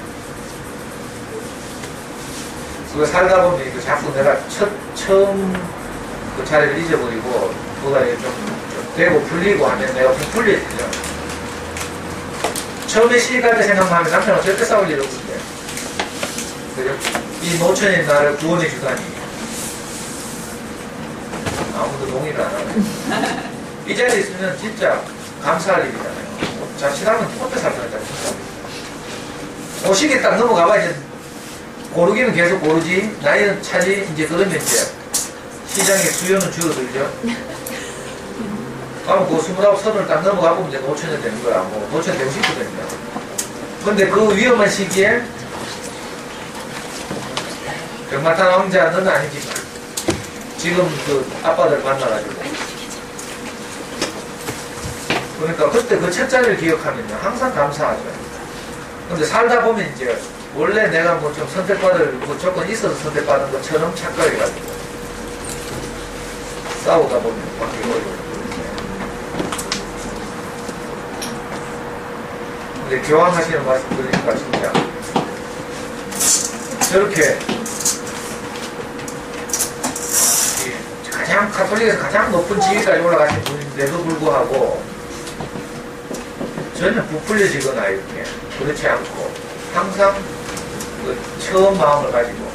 그거 살다 보면 이거 자꾸 내가 처음 그 자리를 잊어버리고 뭐가 좀 되고 풀리고 하면 내가 좀 풀려지죠. 처음에 시집갈 때 생각하면 남편하고 절대 싸울 일 없는데 그죠? 이 노천이 나를 구원해 주다니 아무도 동의를 안 하네. 이 자리에 있으면 진짜 감사할 일이잖아요. 자칫하면 혼자 살잖아요. 시기 딱 넘어가봐 이제 고르기는 계속 고르지 나이는 차지 이제 그러면 이제 시장의 수요는 줄어들죠. 그러면 그 29, 30을 딱 넘어가고 이제 노천이 되는 거야. 뭐 노천 되고 싶거든요. 근데 그 위험한 시기에 병마탄 왕자는 아니지만 지금 그 아빠들 만나가지고 그러니까 그때 그 첫 자리를 기억하면요 항상 감사하죠. 근데 살다 보면 이제 원래 내가 뭐 좀 선택받을 무조건 있어서 선택받은 것처럼 착각해가지고 싸우다 보면 바뀌기 어려워요. 근데 교황하시는 말씀 들으니까 진짜 저렇게 가장 가톨릭에서 가장 높은 지위까지 올라가신 분인데도 불구하고 전혀 부풀려지거나 이렇게 그렇지 않고 항상 항상 그 처음 마음을 가지고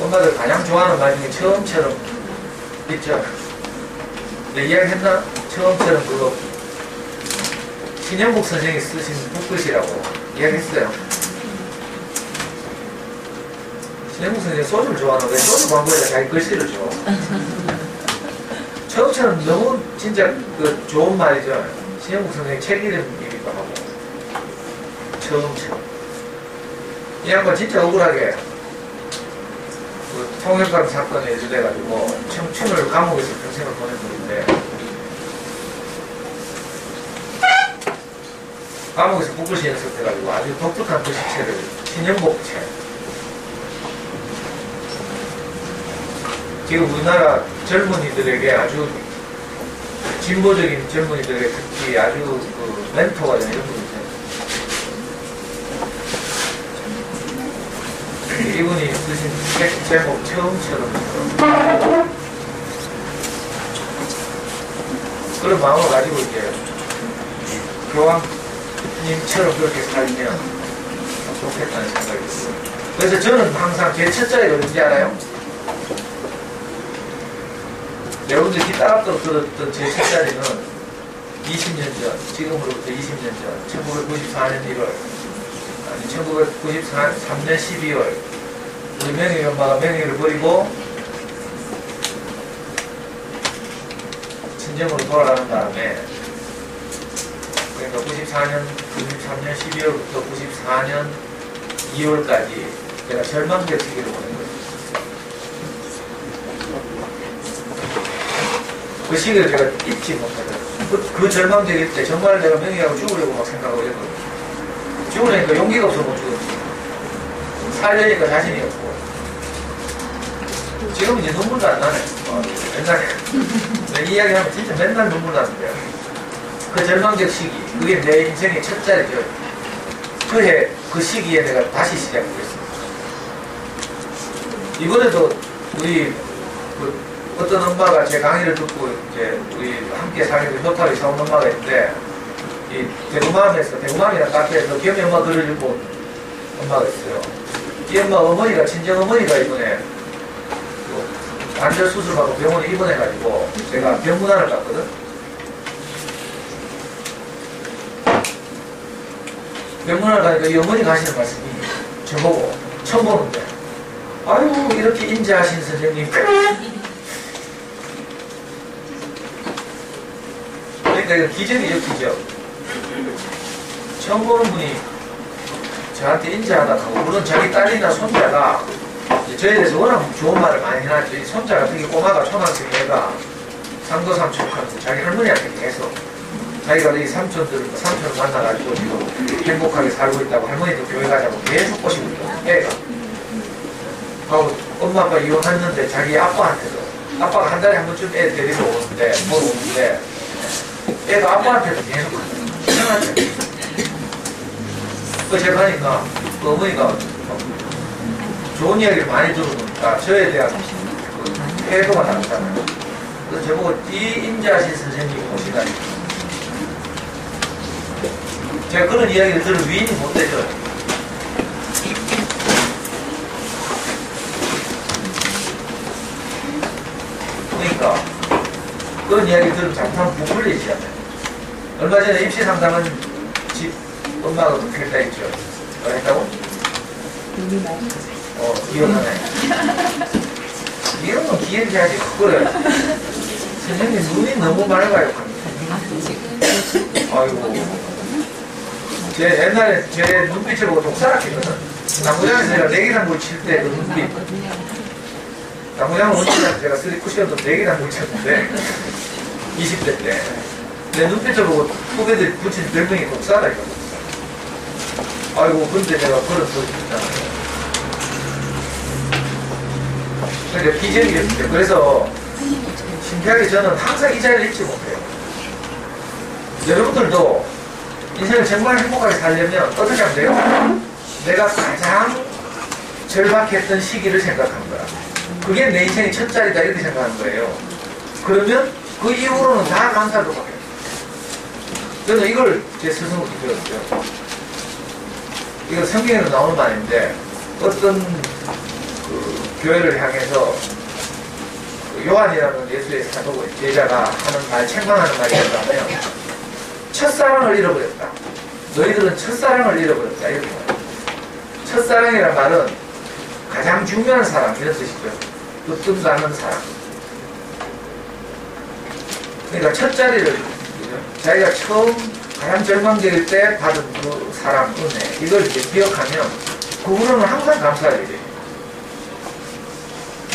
엄마들 가장 좋아하는 말 중에 처음처럼 있죠. 내 이야기 했나? 처음처럼 그거 신영복 선생이 쓰신 붓글씨라고 이야기했어요. 신영복 선생이 소주를 좋아하는 왜 소주 광고에다 자기 글씨를 줘. 처음처럼 너무 진짜 그 좋은 말이죠. 신영복 선생이 책 이름이기도 하고 처음처럼 이 양반 진짜 억울하게 그 통일감 사건에 연루돼가지고 청춘을 감옥에서 평생을 보낸 분인데 감옥에서 붓글씨 연습해가지고 아주 독특한 글씨체를 신영복체 지금 우리나라 젊은이들에게 아주 진보적인 젊은이들에게 특히 아주 그 멘토가 되는 이런 분이죠. 이분이 쓰신 책 제목 처음처럼 그런 마음을 가지고 이제 교황님처럼 그렇게 살면 좋겠다는 생각이 있어요. 그래서 저는 항상 제 첫 자리가 어딘지 알아요? 여러분들이 따갑도록 들었던 제 첫 자리는 20년 전, 지금으로부터 20년 전, 1994년 1월, 아니 1993년 12월, 우리 명예 엄마가 명예를 버리고 친정으로 돌아가는 다음에, 그러니까 93년 12월부터 94년 2월까지 제가 절망적 시기를 보낸 거예요. 그 시기를 제가 잊지 못하더라고요. 그 절망적일 때 정말 내가 명예하고 죽으려고 막 생각하고 이랬거든요. 죽으려니까 용기가 없어 못 죽었지. 살려니까 자신이 없고. 지금 이제 눈물도 안 나네. 옛날에 이 이야기하면 진짜 맨날 눈물 나는데요. 그 절망적 시기, 그게 내 인생의 첫 자리죠. 그 시기에 내가 다시 시작했습니다. 이번에도 우리 어떤 엄마가 제 강의를 듣고 이제 우리 함께 사귀는 효타를 사온 엄마가 있는데 이 대구맘이라는 카페에서 겸이 엄마 글을 읽고 엄마가 있어요. 이 엄마 어머니가 친정 어머니가 이번에 관절 수술받고 병원에 입원해가지고 제가 병문안을 갔거든. 병문안을 가니까 이 어머니가 하시는 말씀이 저보고 처음 보는데 아유 이렇게 인자하신 선생님 그러니까 이거 기적이죠, 기적. 처음 보는 분이 저한테 인자하다 하고, 물론 자기 딸이나 손자가 저에 대해서 워낙 좋은 말을 많이 해놨죠. 이 손자 같은 게 꼬마가 초등학생 애가 상도삼촌한테 자기 할머니한테 계속 자기가 이 삼촌을 만나가지고 지금 행복하게 살고 있다고 할머니도 교회 가자고 계속 꼬시고 있거든요, 애가. 하고 엄마 아빠 이혼했는데 자기 아빠한테도 아빠가 한 달에 한 번쯤 애 데리러 오는데 보러 오는데 애가 아빠한테도 계속 이상하죠. 그 제가 하니까 그 어머니가 좋은 이야기를 많이 들어보니까 저에 대한 그 태도가 다르잖아요. 그래서 저보고 이 인자하신 선생님이 오시다니 제가 그런 이야기를 들을 위인이 못 되죠. 그러니까 그런 이야기 들으면 잘못하면 부풀리지 않아요. 얼마 전에 입시 상담은 집 엄마가 그렇게 했다 했죠. 뭐 했다고? 기억하네. 이런 건 기억이 아직 그거예요. 선생님 눈이 너무 맑아요. 아이고. 옛날에 제 눈빛을 보고 독사락했거든. 남부장에서 제가 내기당구를 칠 때 그 눈빛. 남부장은 언제나 제가 쓰리 쿠션도 내기당구를 쳤는데 20대 때. 내 눈빛을 보고 후배들이 붙인 별명이 독사락이거든. 아이고, 근데 내가 그런 소리 듣잖아요. 그러니까 기적이었는데, 그래서 신기하게 저는 항상 이 자리를 잊지 못해요. 여러분들도 인생을 정말 행복하게 살려면 어떻게 하면 돼요? 내가 가장 절박했던 시기를 생각하는 거야. 그게 내 인생의 첫 자리다 이렇게 생각하는 거예요. 그러면 그 이후로는 다 감사로 바뀌어요. 저는 이걸 제 스승으로 배웠죠. 이거 성경에는 나오는 말인데 어떤 그 교회를 향해서 그 요한이라는 예수의 사도 제자가 하는 말, 책망하는 말이 있다면 첫사랑을 잃어버렸다. 너희들은 첫사랑을 잃어버렸다. 이렇게 말해요. 첫사랑이라는 말은 가장 중요한 사랑 이런 뜻이죠. 으뜸도 않는 사랑. 그러니까 첫 자리를 자기가 처음 가장 절망적일 때 받은 그 사랑, 은혜 이걸 이제 기억하면 그 후로는 항상 감사해야 돼요.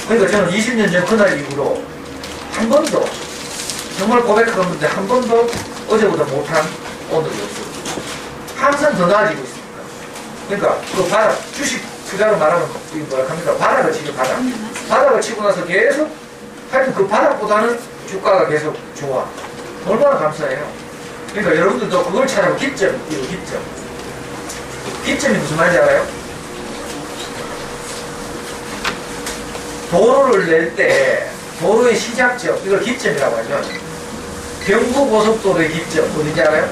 그러니까 저는 20년 전 그날 이후로 한 번도 정말 고백하는데 한 번도 어제보다 못한 오늘이 없어요. 항상 더 나아지고 있습니다. 그러니까 그 바닥, 주식 투자로 말하면 이게 뭐라 합니까? 바닥을 치죠, 바닥. 바닥을 치고 나서 계속 하여튼 그 바닥보다는 주가가 계속 좋아. 얼마나 감사해요. 그러니까 여러분들도 그걸 찾아보고 기점, 이거 기점. 기점이 무슨 말인지 알아요? 도로를 낼 때 도로의 시작점, 이걸 기점이라고 하죠. 경부고속도로의 기점, 어딘지 알아요?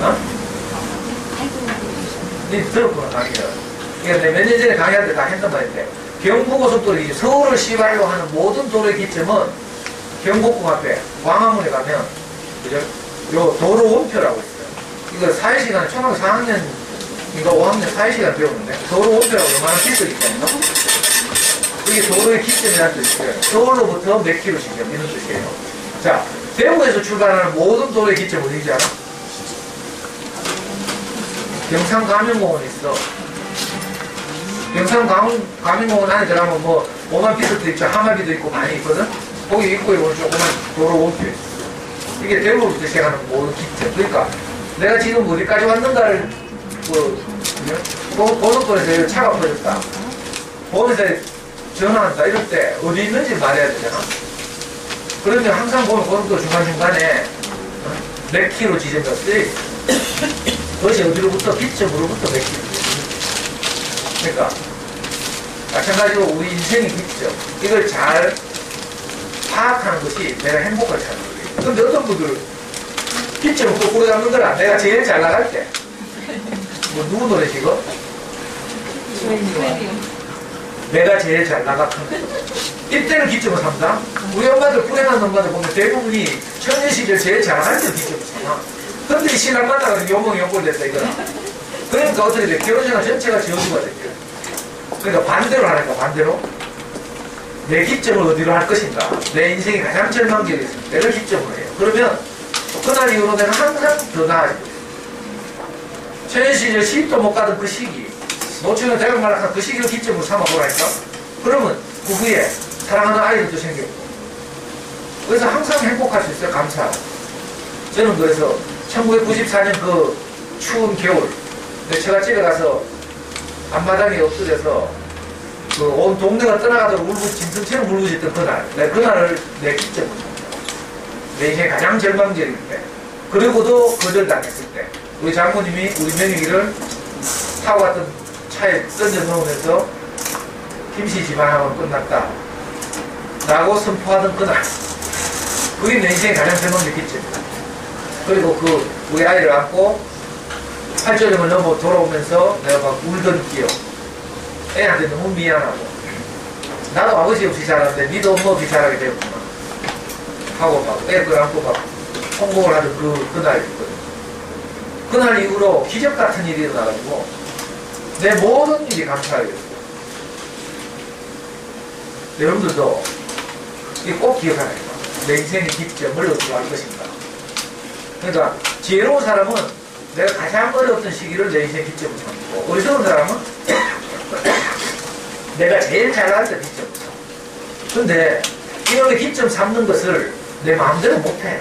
어? 네, 들었구나, 강의를. 그러니까 몇 년 전에 강의할 때 다 했단 말인데, 경부고속도로, 서울을 시발로 하는 모든 도로의 기점은 경복궁 앞에 광화문에 가면, 그죠? 요 도로 원표라고 있어요. 이거 4일시간에 초등학교 4학년인가 5학년 4일시간 배우는데, 도로 원표라고 요만한 필수가 있거든요. 이게 도로의 기점이라는 뜻이에요. 서울로부터 몇 킬로씩이요? 이런 뜻이에요. 자, 대구에서 출발하는 모든 도로의 기점 어딘지 알아? 경상가면공원 있어. 경상가면공원 안에 들어가면 뭐 오만피스도 있죠. 하마비도 있고 많이 있거든. 거기 입구에 보면 조그만 도로 원표 있어. 이게 대구로부터 시작하는 모든 기점. 그러니까 내가 지금 어디까지 왔는가를 고속도로에서 차가 퍼졌다. 보험회사에 전화한다. 이럴 때 어디 있는지 말해야 되잖아. 그러면 항상 보면 고속도로 중간중간에 몇 킬로 지점이 없지. 그것이 어디로부터, 기점으로부터 몇 킬로. 그러니까 마찬가지로 우리 인생의 기점, 이걸 잘 파악하는 것이 내가 행복을 찾는 거예요. 근데 어떤 분들은 기점을 거꾸로 잡는 거라. 내가 제일 잘 나갈 때. 뭐 누구 노래지 이거? 내가 제일 잘 나갔던 이때는 기점을 삼다. 우리 엄마들 불행한 엄마들 보면 대부분이 청년 시절 제일 잘 나갈 때 기점을 삼아. 근데 이 신랑 만나가지고 요몽이 됐다 이거라. 그러니까 어떻게 돼? 결혼생활 전체가 저주가 됐죠. 그러니까 반대로 하니까 반대로 내 기점을 어디로 할 것인가. 내 인생이 가장 절망적이 있습니다. 내가 기점을 해요. 그러면 그날 이후로 내가 항상 더 나아지고 청년 시절 시집도 못 가던 그 시기, 노처녀 대학 말학한 그 시기를 기점으로 삼아보라니까. 그러면 그 후에 사랑하는 아이들도 생겼고. 그래서 항상 행복할 수 있어요. 감사하고. 저는 그래서 1994년 그 추운 겨울, 내 처갓집에 가서 앞마당에 엎드려서 그 온 동네가 떠나가도록 짐승처럼 울부짖던 그날, 내가 그날을 내 기점으로 삼았다. 내 인생의 가장 절망적일 때, 그리고도 거절당했을 때, 우리 장모님이 우리 명희를 타고 갔던 차에 던져 넣으면서 김씨 집안하고는 끝났다 라고 선포하던 그날, 그게 내 인생의 가장 절망적 기점이다. 그리고 그 우리 아이를 안고 팔절령을 넘어 돌아오면서 내가 막 울던 기억, 애한테 너무 미안하고, 나도 아버지 없이 자랐는데 니도 엄마 없이 자라게 되었구나 하고 막 애를 안고 막 통곡을 하던 그날 있거든. 그날 이후로 기적 같은 일이 일어나가지고 내 모든 일이 감사하게 됐어. 여러분들도 이거 꼭 기억하라니까. 내 인생의 기점을 어떻게 할 것인가. 그러니까 지혜로운 사람은 내가 가장 어려웠던 시기를 내 인생의 기점으로 삼고, 어리석은 사람은 내가 제일 잘 나갈 때 기점으로 삼고. 근데 이놈의 기점 삼는 것을 내 마음대로 못해.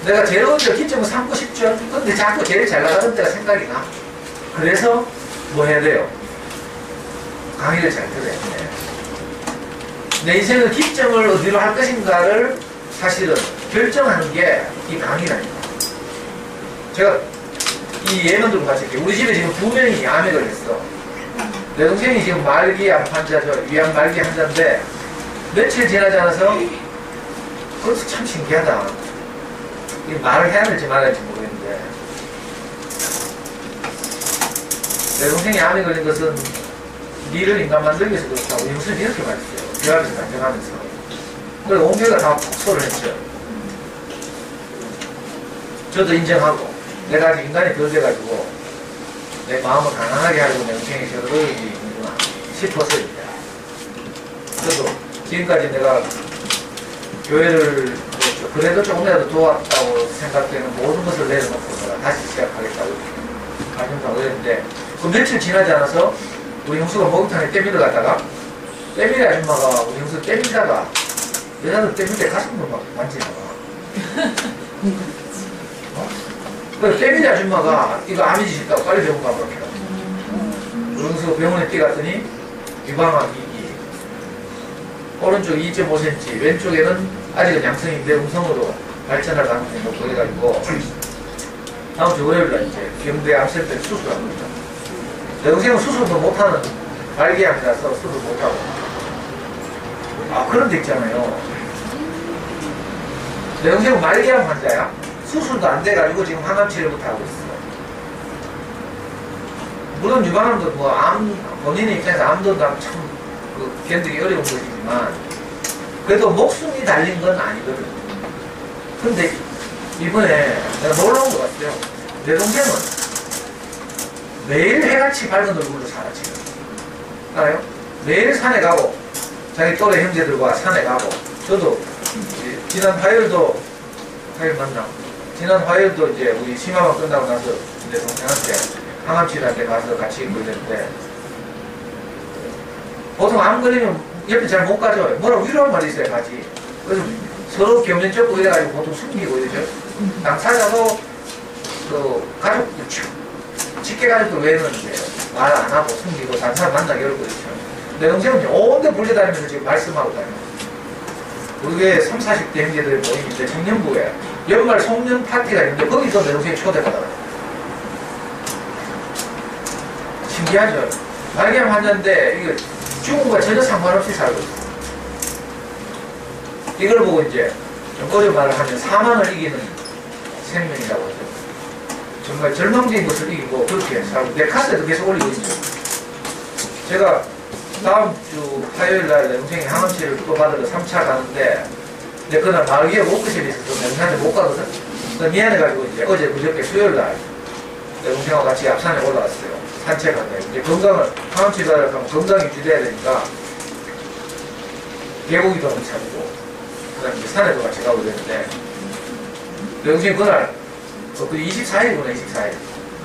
내가 제일 어려운 기점을 삼고 싶죠. 근데 자꾸 제일 잘 나가는 때가 생각이 나. 그래서 뭐 해야 돼요? 강의를 잘 들어야 돼. 내 인생의 기점을 어디로 할 것인가를 사실은 결정하는 게 이 강의라니까. 제가 이 예문 들고 가실게요. 우리 집에 지금 2명이 암에 걸렸어. 내 동생이 지금 말기암 환자죠. 위암 말기 환자인데 며칠 지나지 않아서, 그것도 참 신기하다. 이 말을 해야 될지 말아야 할지 모르겠는데 내 동생이 암에 걸린 것은 니를 인간 만들기 위해서 그렇다고 영수는 이렇게 말했어요. 대화에서 간증하면서. 그래서 온 교회가 다 폭소를 했죠. 저도 인정하고 내가 아직 인간이 덜 돼가지고 내 마음을 가난하게 하려고 내 동생이 저러고 있구나 싶었습니다. 그래도 지금까지 내가 교회를 그래도 조금이라도 도왔다고 생각되는 모든 것을 내려놓고 내가 다시 시작하겠다고 가정하고 그랬는데 그 며칠 지나지 않아서 우리 형수가 목욕탕에 때밀어 갔다가 때밀이 아줌마가 우리 형수 때밀다가 여자들 때밀 때 가슴을 막 만지나 봐. 그래서 때밀이 아줌마가 이거 암이 짓다고 빨리 병원 가보라고 해요. 우리 형수가 병원에 뛰어갔더니 유방암 2기 오른쪽 2.5cm 왼쪽에는 아직은 양성인데 음성으로 발전할 가능성이 높고 해가지고 다음 주 월요일날 이제 경대 암센터에 수술하고 있죠. 내 동생은 수술도 못하는 말기암이라서 수술 못하고 그런 데 있잖아요. 내 동생은 말기암 환자야. 수술도 안 돼가지고 지금 항암 치료부터 하고 있어. 물론 유방암도 뭐 본인의 입장에서 암도 참 견디기 어려운 것이지만 그래도 목숨이 달린 건 아니거든. 근데 이번에 내가 놀라운 것 같아요. 내 동생은 매일 해같이 밝은 얼굴로 살아 지금. 알아요? 매일 산에 가고 자기 또래 형제들과 산에 가고 저도 지난 화요일도 화요일 맞나? 지난 화요일도 이제 우리 심화반 끝나고 나서 내 동생한테 항암치료한테 가서 같이 있고 이랬는데 보통 암 걸리면 옆에 잘 못 가죠. 뭐라고 위로할 말이 있어야 가지. 그래서 서로 겹면 쩍고 이래가지고 보통 숨기고 이러죠. 당사자도 그 가족들 직계 가족들 외에는 이제 말 안 하고 숨기고 다른 사람 만나기 어렵고 그렇죠. 내 동생은 온데 불려다니면서 지금 말씀하고 다녀요. 우리 교회 30, 40대 형제들의 모임인데 청년부에 연말 송년 파티가 있는데 거기서 내 동생이 초대받아요. 신기하죠? 말기암 환자인데 이게 죽음과 전혀 상관없이 살고 있어요. 이걸 보고 이제 좀 어려운 말을 하면 사망을 이기는 생명이라고 하죠. 정말 절망적인 것을 이기고 그렇게 살고 내 카스에도 계속 올리고 있죠. 제가 다음 주 화요일날 내 동생이 항암치료를 또 받으러 3차 가는데 근데 그날 마을 위에 워크숍이 있어서 내 동생한테 못 가거든. 미안해가지고 이제 어제 그저께 수요일날 내 동생하고 같이 앞산에 올라갔어요. 산책한데 이제 건강을 항암치료 받으러 가면 건강이 유지돼야 되니까 계곡이도 한번 찾고 그다음에 이제 산에도 같이 가고 그랬는데 내 동생이 그날 그 24일이구나 24일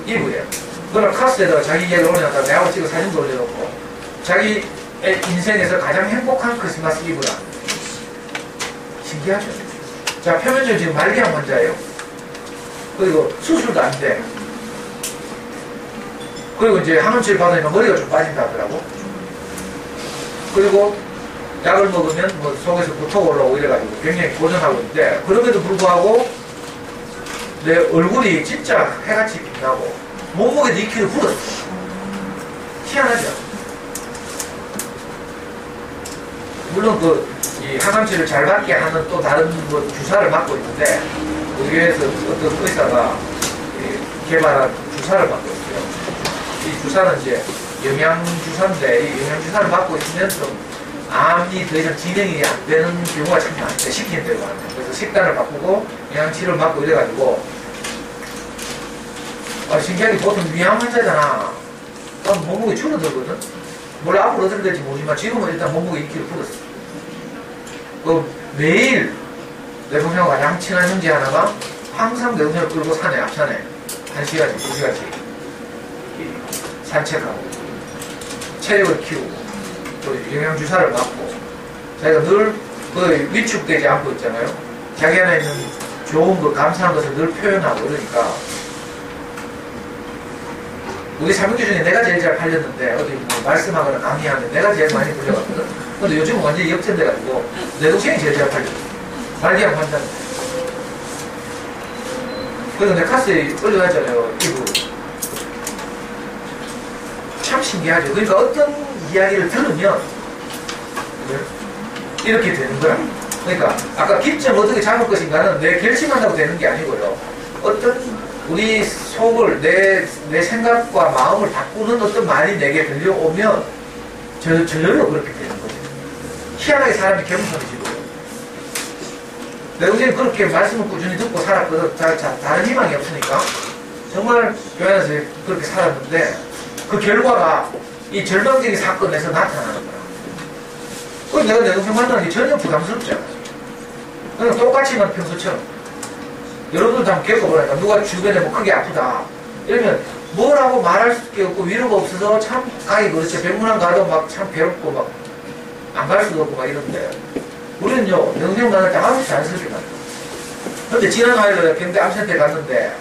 이브에 그날 카스에다가 자기 이야기를 올려놨다가 내하고 찍어 사진도 올려놓고 자기 인생에서 가장 행복한 크리스마스 이브라. 신기하죠? 자, 표면적으로 지금 말기암 환자예요. 그리고 수술도 안 돼. 그리고 이제 항암치료 받으니까 머리가 좀 빠진다 하더라고. 그리고 약을 먹으면 뭐 속에서 부토가 올라오고 이래가지고 굉장히 고전하고 있는데 그럼에도 불구하고 내 얼굴이 진짜 해같이 빛나고 몸무게도 2kg 불었어. 희한하죠? 물론 이 항암치료를 잘 받게 하는 또 다른 뭐 주사를 맞고 있는데 우리 교회에서 어떤 의사가 개발한 주사를 맞고 있어요. 이 주사는 이제 영양주사인데 이 영양주사를 맞고 있으면 좀 암이 더 이상 진행이 안 되는 경우가 참 많아요. 시키는 대로 많아요. 그래서 식단을 바꾸고 영양치료를 맞고 이래가지고 신기하게 보통 위암 환자잖아. 그럼 몸무게 줄어들거든. 몰라 앞으로 어떻게 될지 모르지만 지금은 일단 몸무게 2kg 풀었어. 매일 내 동생하고 가장 친한 형제 하나가 항상 내 동생을 끌고 산에 앞산에 1시간씩 2시간씩 산책하고 체력을 키우고 또 영양주사를 맞고 자기가 늘 위축되지 않고 있잖아요. 자기 안에 있는 좋은 거 감사한 것을 늘 표현하고 그러니까 우리 삼형제 중에 내가 제일 잘 팔렸는데 어디 뭐 말씀하거나 강의하는데 내가 제일 많이 불려갔거든. 근데 요즘은 완전히 역전돼가지고 내 동생이 제일 잘 팔렸어. 말기암 환자는. 그래서 내 카스에 올려놨잖아요. 이부. 참 신기하죠. 그러니까 어떤 이야기를 들으면 이렇게 되는 거야. 그러니까 아까 기점 어떻게 잡을 것인가는 내 결심한다고 되는 게 아니고요. 어떤 우리 속을, 내 생각과 마음을 바꾸는 어떤 말이 내게 들려오면 저절로 그렇게 되는 거죠. 희한하게 사람이 겸손해지고요. 내가 그렇게 말씀을 꾸준히 듣고 살았거든. 다른 희망이 없으니까. 정말 교회 안에서 그렇게 살았는데, 그 결과가 이 절망적인 사건에서 나타나는 거야. 그래서 내가 내 동생 만나는 게 전혀 부담스럽지 않아. 그냥 똑같이만 평소처럼. 여러분들도 한번 겪어보라니까. 누가 주변에 뭐 크게 아프다. 이러면 뭐라고 말할 수 없고 위로가 없어서 참 가기 그렇죠. 병문안 가도 막 참 괴롭고 막 안 갈 수도 없고 막 이런데. 우리는요, 내 동생 만날 때 아주 자연스럽게 만나. 근데 지난 화요일에 경대 암센터에 갔는데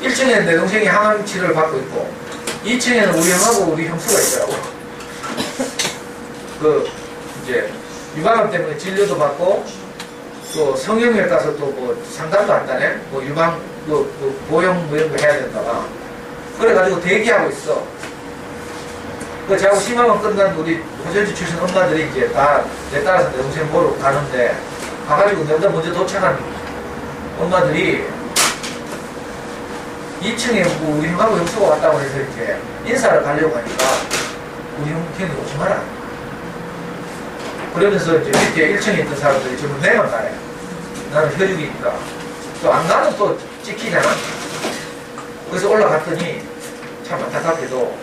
1층에 내 동생이 항암 치료를 받고 있고 2층에는 우리 형하고 우리 형수가 있더라고. 이제 유방암 때문에 진료도 받고 또 성형외과 가서 또 뭐 상담도 한다네. 뭐 유방 보형 뭐 이런 거 해야 된다가. 그래가지고 대기하고 있어. 저하고 심화만 끝난 우리 호전지 출신 엄마들이 이제 다 내 따라서 내 동생 보러 가는데 가가지고 내가 먼저 도착한 엄마들이 2층에 우리 형하고 형수가 왔다고 해서 이렇게 인사를 가려고 하니까 우리 형이 오지 마라. 그러면서 이제 밑에 1층에 있던 사람들이 전부 내만 가래. 나는 혈육이니까. 또 안 가면 또 찍히잖아. 그래서 올라갔더니 참 안타깝게도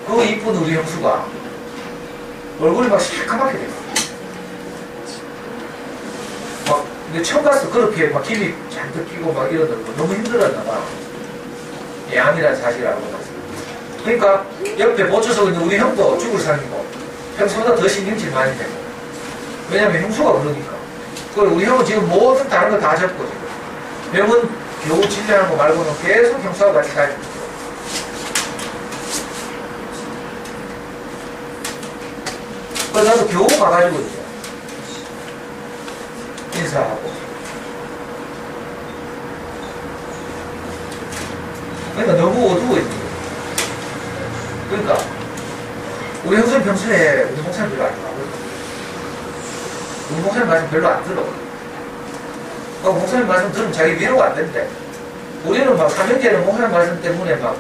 그 이쁜 우리 형수가 얼굴이 막 시커멓게 됐어. 근데 처음 봤어. 그렇게 막 힘이 잔뜩 끼고 막 이러더라고. 너무 힘들었나봐. 암이라는 사실을 알고 났어. 그러니까 옆에 꽂혀서 있는 우리 형도 죽을 상이고 형수보다 더 신경질 많이 되고. 왜냐면 형수가 그러니까. 그리고 우리 형은 지금 모든 다른 거 다 접고 지금. 병은 겨우 진료하는 거 말고는 계속 형수하고 같이 가지고 있어. 그래서 나도 겨우 가가지고 이제 인사하고. 그러니까 너무 어두워 있는 거야. 그러니까 우리 형수는 평소에 우리 목사님 별로 안 좋아하거든. 우리 목사님 말씀 별로 안 들어. 목사님 말씀 들으면 자기 위로가 안 된대. 우리는 막 삼형제는 목사님 말씀 때문에 막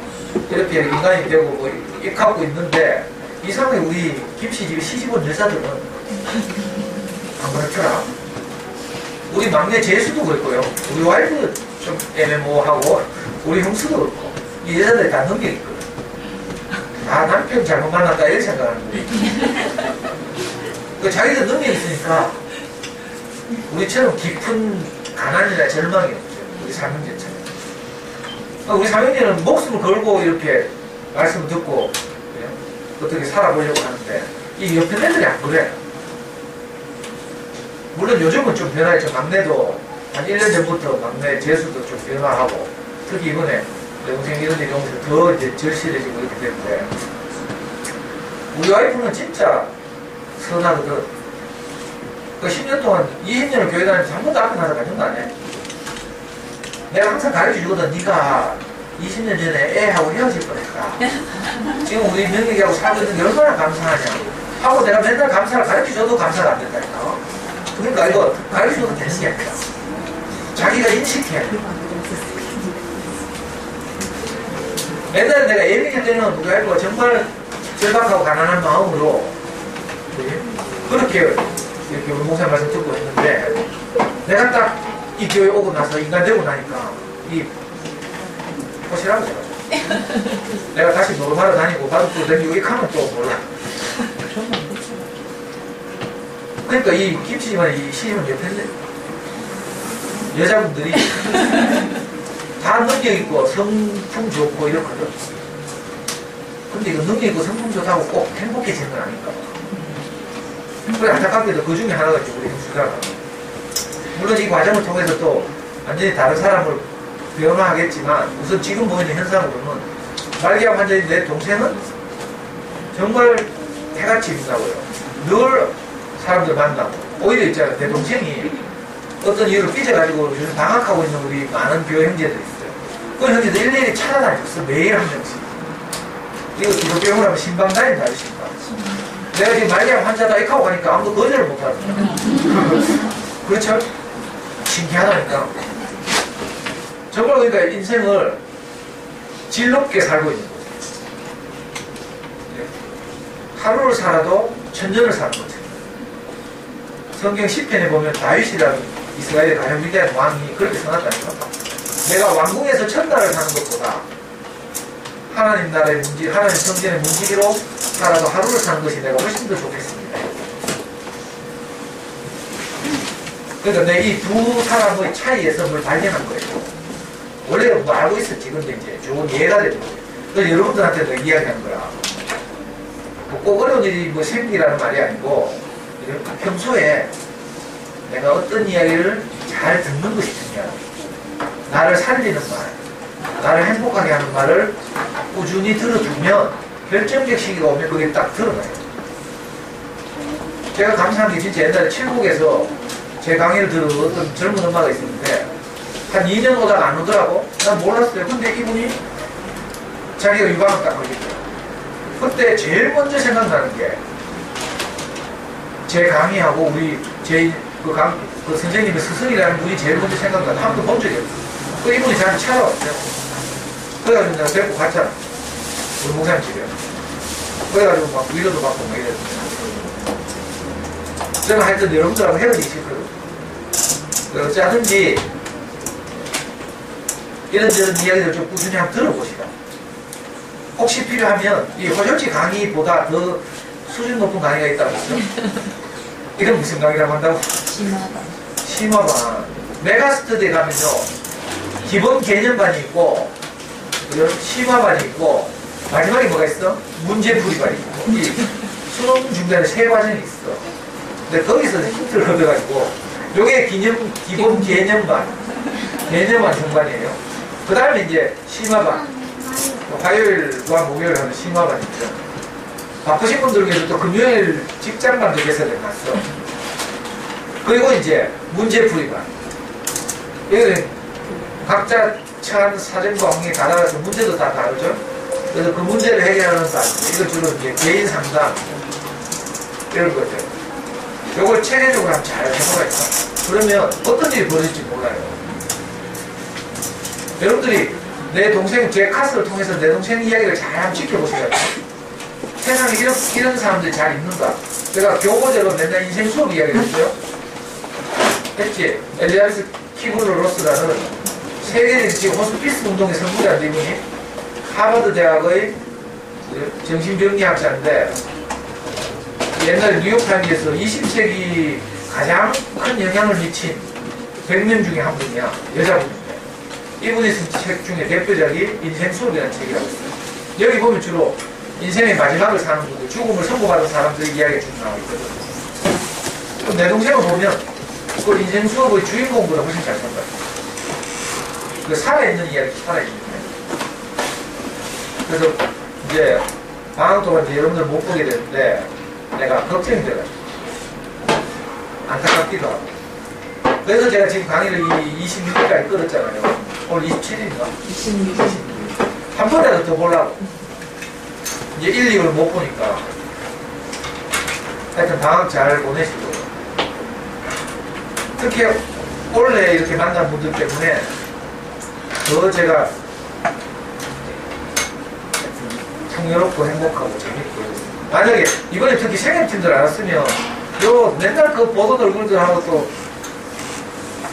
이렇게 인간이 되고 뭐 이렇게 갖고 있는데 이상하게 우리 김씨집이 시집온 여자들은 안 그렇더라. 우리 막내 재수도 그랬고요. 우리 와이프 좀 애매모호하고 우리 형수도 그렇고 이 여자들이 다 능력이 있거든. 아, 남편 잘못 만났다 이렇게 생각하는 거예요. 그 자기들 능력이 있으니까 우리처럼 깊은 가난이나 절망이 없죠. 우리 삼형제처럼. 우리 삼형제는 목숨을 걸고 이렇게 말씀을 듣고 어떻게 살아보려고 하는데 이 옆에 애들이 안 그래. 물론 요즘은 좀 변화했죠. 막내도 한 1년 전부터 막내 재수도 좀 변화하고 특히 이번에 영생 이런 일이 오면서 더 이제 절실해지고 이렇게 되는데 우리 와이프는 진짜 선하거든. 그 10년 동안 20년을 교회 다니면서 한 번도 앞에 나서 가진 거 아니야? 내가 항상 가르쳐 주거든. 네가 20년 전에 애하고 헤어질 뻔했다. 지금 우리 명예하고 살고 있는 게 얼마나 감사하냐 하고 내가 맨날 감사를 가르쳐 줘도 감사가 안 된다니까. 그러니까 이거 가르쳐 줘도 되는 게 아니라 자기가 인식해야 돼. 옛날에 내가 예민할 때는 우리 와이프가 정말 절박하고 가난한 마음으로 그렇게 이렇게 우리 목사님 말씀 듣고 있는데 내가 딱 이 교회 오고 나서 인간 되고 나니까 이 호시라고 제가 내가 다시 노름하러 다니고 바둑도 다니고 이렇게 하면 또 몰라. 그러니까 이 김치집안에 이 시집은 옆에 있네. 여자분들이 다 능력 있고 성품 좋고 이렇거든. 근데 이거 능력 있고 성품 좋다고 꼭 행복해지는 건 아닐까 봐. 그래 안타깝게도 그 중에 하나가 있죠. 우리 형수가. 물론 이 과정을 통해서 또 완전히 다른 사람을 변화하겠지만 우선 지금 보이는 현상으로는 말기암 환자인 내 동생은 정말 해같이 있다고요. 늘 사람들 만나고 오히려 있잖아요. 내 동생이 어떤 이유로 삐져가지고 요즘 방학하고 있는 우리 많은 교회 형제들 있어요. 그 형제들 일일이 찾아다녔어. 매일 한 명씩. 이거 기독교용으로 하면 신방다닌다. 신방. 내가 지금 말기암 환자다 이렇게 하고 가니까 아무도 거절을 못하더라. 그렇죠? 신기하다니까. 정말 그러니까 인생을 질 높게 살고 있는 거죠. 하루를 살아도 천년을 사는 거죠. 성경 시편에 보면 다윗이라는 이스라엘의 가장 위대한 왕이 그렇게 써놨다니까. 내가 왕궁에서 천달을 사는 것보다 하나님 나라의 문지, 하나님 성전의 문지기로 살아도 하루를 사는 것이 내가 훨씬 더 좋겠습니다. 그러니까 내 이 두 사람의 차이에서 뭘 발견한 거예요. 원래 뭐 알고 있었지. 근데 이제 좋은 예가 되는 거예요. 그래서 여러분들한테도 이야기하는 거야. 꼭 어려운 일이 뭐 생기라는 말이 아니고, 평소에 내가 어떤 이야기를 잘 듣는 것이 중요하다. 나를 살리는 말, 나를 행복하게 하는 말을 꾸준히 들어주면 결정적 시기가 오면 그게 딱 드러나요. 제가 감사한 게 진짜 옛날에 칠곡에서 제 강의를 들은 어떤 젊은 엄마가 있었는데 한 2년 오다가 안 오더라고. 난 몰랐어요. 근데 이분이 자기가 유방을 딱 걸리더라고요. 그때 제일 먼저 생각나는 게 제 강의하고 우리 그 선생님의 스승이라는 분이 제일 먼저 생각나서 한 번도 본 적이 없어요. 그 이분이 저한테 찾아왔어요. 그래가지고 내가 데리고 갔잖아. 우리 목사님 집에. 그래가지고 막 위로도 받고 막 이랬어요. 제가 하여튼 여러분들하고 헤어지기 싫거든. 어찌하든지 이런저런 이야기를 좀 꾸준히 한번 들어보시라. 혹시 필요하면 이 호절치 강의보다 더 수준 높은 강의가 있다고 했죠. 이건 무슨 강의라고 한다고? 심화반. 메가스터디에 가면요. 기본 개념반이 있고 심화반이 있고 마지막에 뭐가 있어? 문제풀이반이 있고 이 수능 중간에 세 과정이 있어. 근데 거기서 힌트를 얻어가지고 요게 기본 개념반 정반이에요. 그 다음에 이제 심화반. 화요일과 목요일 하는 심화반이죠. 바쁘신 분들 위해서 또 금요일 직장반도 개설해 놨어. 그리고 이제 문제풀이반. 여기는 각자 처한 사정과 환경에 따라서 문제도 다 다르죠. 그래서 그 문제를 해결하는 반. 이거 주로 이제 개인 상담 이런 거죠. 요걸 체계적으로 한번 잘 해보라니까. 그러면 어떤 일이 벌어질지 몰라요. 여러분들이 내 동생, 제 카스를 통해서 내 동생 이야기를 잘 한번 지켜보세요. 세상에 이런 사람들이 잘 있는가? 제가 교보제로 맨날 인생 수업 이야기를 했어요. 했지? 엘리자베스 키브르로스라는 세계적인 지금 호스피스 운동의 선구자인데 이분이 하버드 대학의 정신병리학자인데 옛날에 뉴욕타임즈에서 20세기 가장 큰 영향을 미친 100명 중에 한 분이야. 여자분 중에. 이분이 쓴 책 중에 대표작이 인생 수업이라는 책이라고 있어요. 여기 보면 주로 인생의 마지막을 사는 분들, 죽음을 선고받은 사람들의 이야기가 쭉 나와 있거든. 그럼 내 동생을 보면 그 인생 수업의 주인공보다 훨씬 잘 산다. 그 살아있는 이야기, 살아있는 이야기. 그래서 이제 방학 동안 이제 여러분들 못 보게 되는데 내가 걱정이 돼가지고 안타깝기도 하고. 그래서 제가 지금 강의를 26일까지 끌었잖아요. 오늘 27일인가? 26일. 한 번이라도 더 보려고. 이제 1, 2월 못 보니까 하여튼 방학 잘 보내시고 특히 올해 이렇게 만난 분들 때문에 더 제가 풍요롭고 행복하고 재밌고 만약에 이번에 특히 생애팀들 알았으면 요 맨날 그 보던 얼굴들 하고 또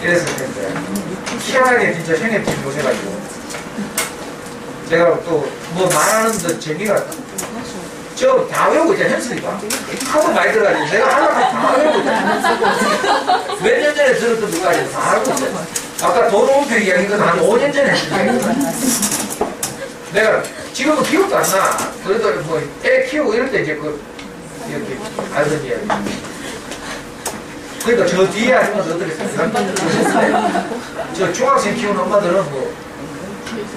이랬을 텐데 희한하게 진짜 생애팀 오셔가지고 제가 또 뭐 말하는 듯 재미가 저 다 외우고 있잖아. 현수이가 하도 많이 들어가지고 내가 하나도 다 외우고 있잖아. 몇 년 전에 들었던 것까지 다 알고 있잖아. 아까 도로운표 이야기는 한 5년 전에 했던 이야기거든. 내가 지금은 기억도 안 나. 그래도 뭐 애 키우고 이럴 때 이제 이렇게 알던 이야기. 그러니까 저 뒤에 아줌마들 어떻게 생각하세요? 저 중학생 키우는 엄마들은 뭐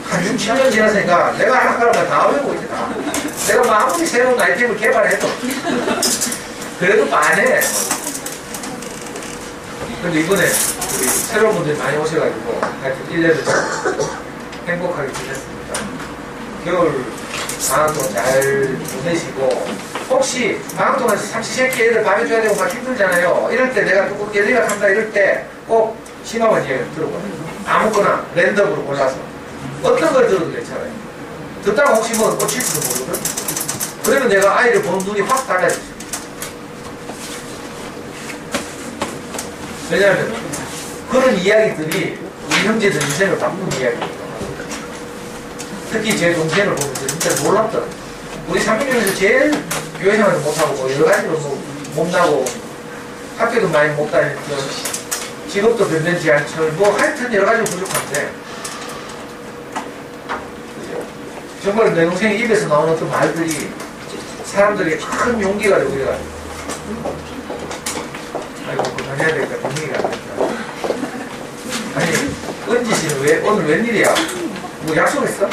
한 6, 7년 지났으니까 내가 하는 거라면 다 외우고 있잖아. 내가 뭐 아무리 새로운 아이템을 개발해도 그래도 많해. 근데 이번에 우리 새로운 분들이 많이 오셔가지고 하여튼 1년을 행복하게 지냈습니다. 겨울 방학 동안 잘 보내시고 혹시 방학 동안 삼시세끼 애들 밥해줘야 되고 막 힘들잖아요. 이럴 때 내가 조금 예리가 한다 이럴 때 꼭 심화반 이야기를 들어보세요. 아무거나 랜덤으로 골라서 어떤 걸 들어도 괜찮아요. 듣다가 혹시 뭐 꽂힐지도 모르거든. 그러면 내가 아이를 보는 눈이 확 달라지죠. 왜냐하면 그런 이야기들이 우리 형제들 인생을 바꾼 이야기입니다. 특히 제 동생을 보면서 진짜 놀랍더라고요. 우리 삼인중에서 제일 교회 생활도 못하고 뭐 여러 가지로 뭐 못나고 학교도 많이 못 다니고 직업도 변변치 않죠. 뭐 하여튼 여러 가지로 부족한데 그죠? 정말 내 동생의 입에서 나오는 어떤 말들이 사람들에게 큰 용기가 되고 그래가지고 아이고 그만해야 되겠다. 분위기가 안 된다. 아니 은지 씨는 왜 오늘 웬일이야? 뭐 약속했어?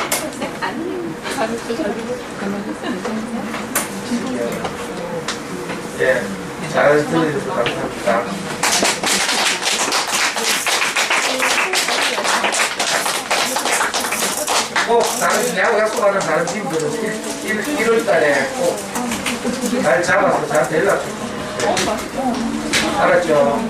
예, 잘 들어주셔서 감사합니다. 꼭 다른 내하고 약속하는 다른 팀들은 1월 달에 꼭 잘 잡아서 잘 데려다 줄 겁니다. 알았죠?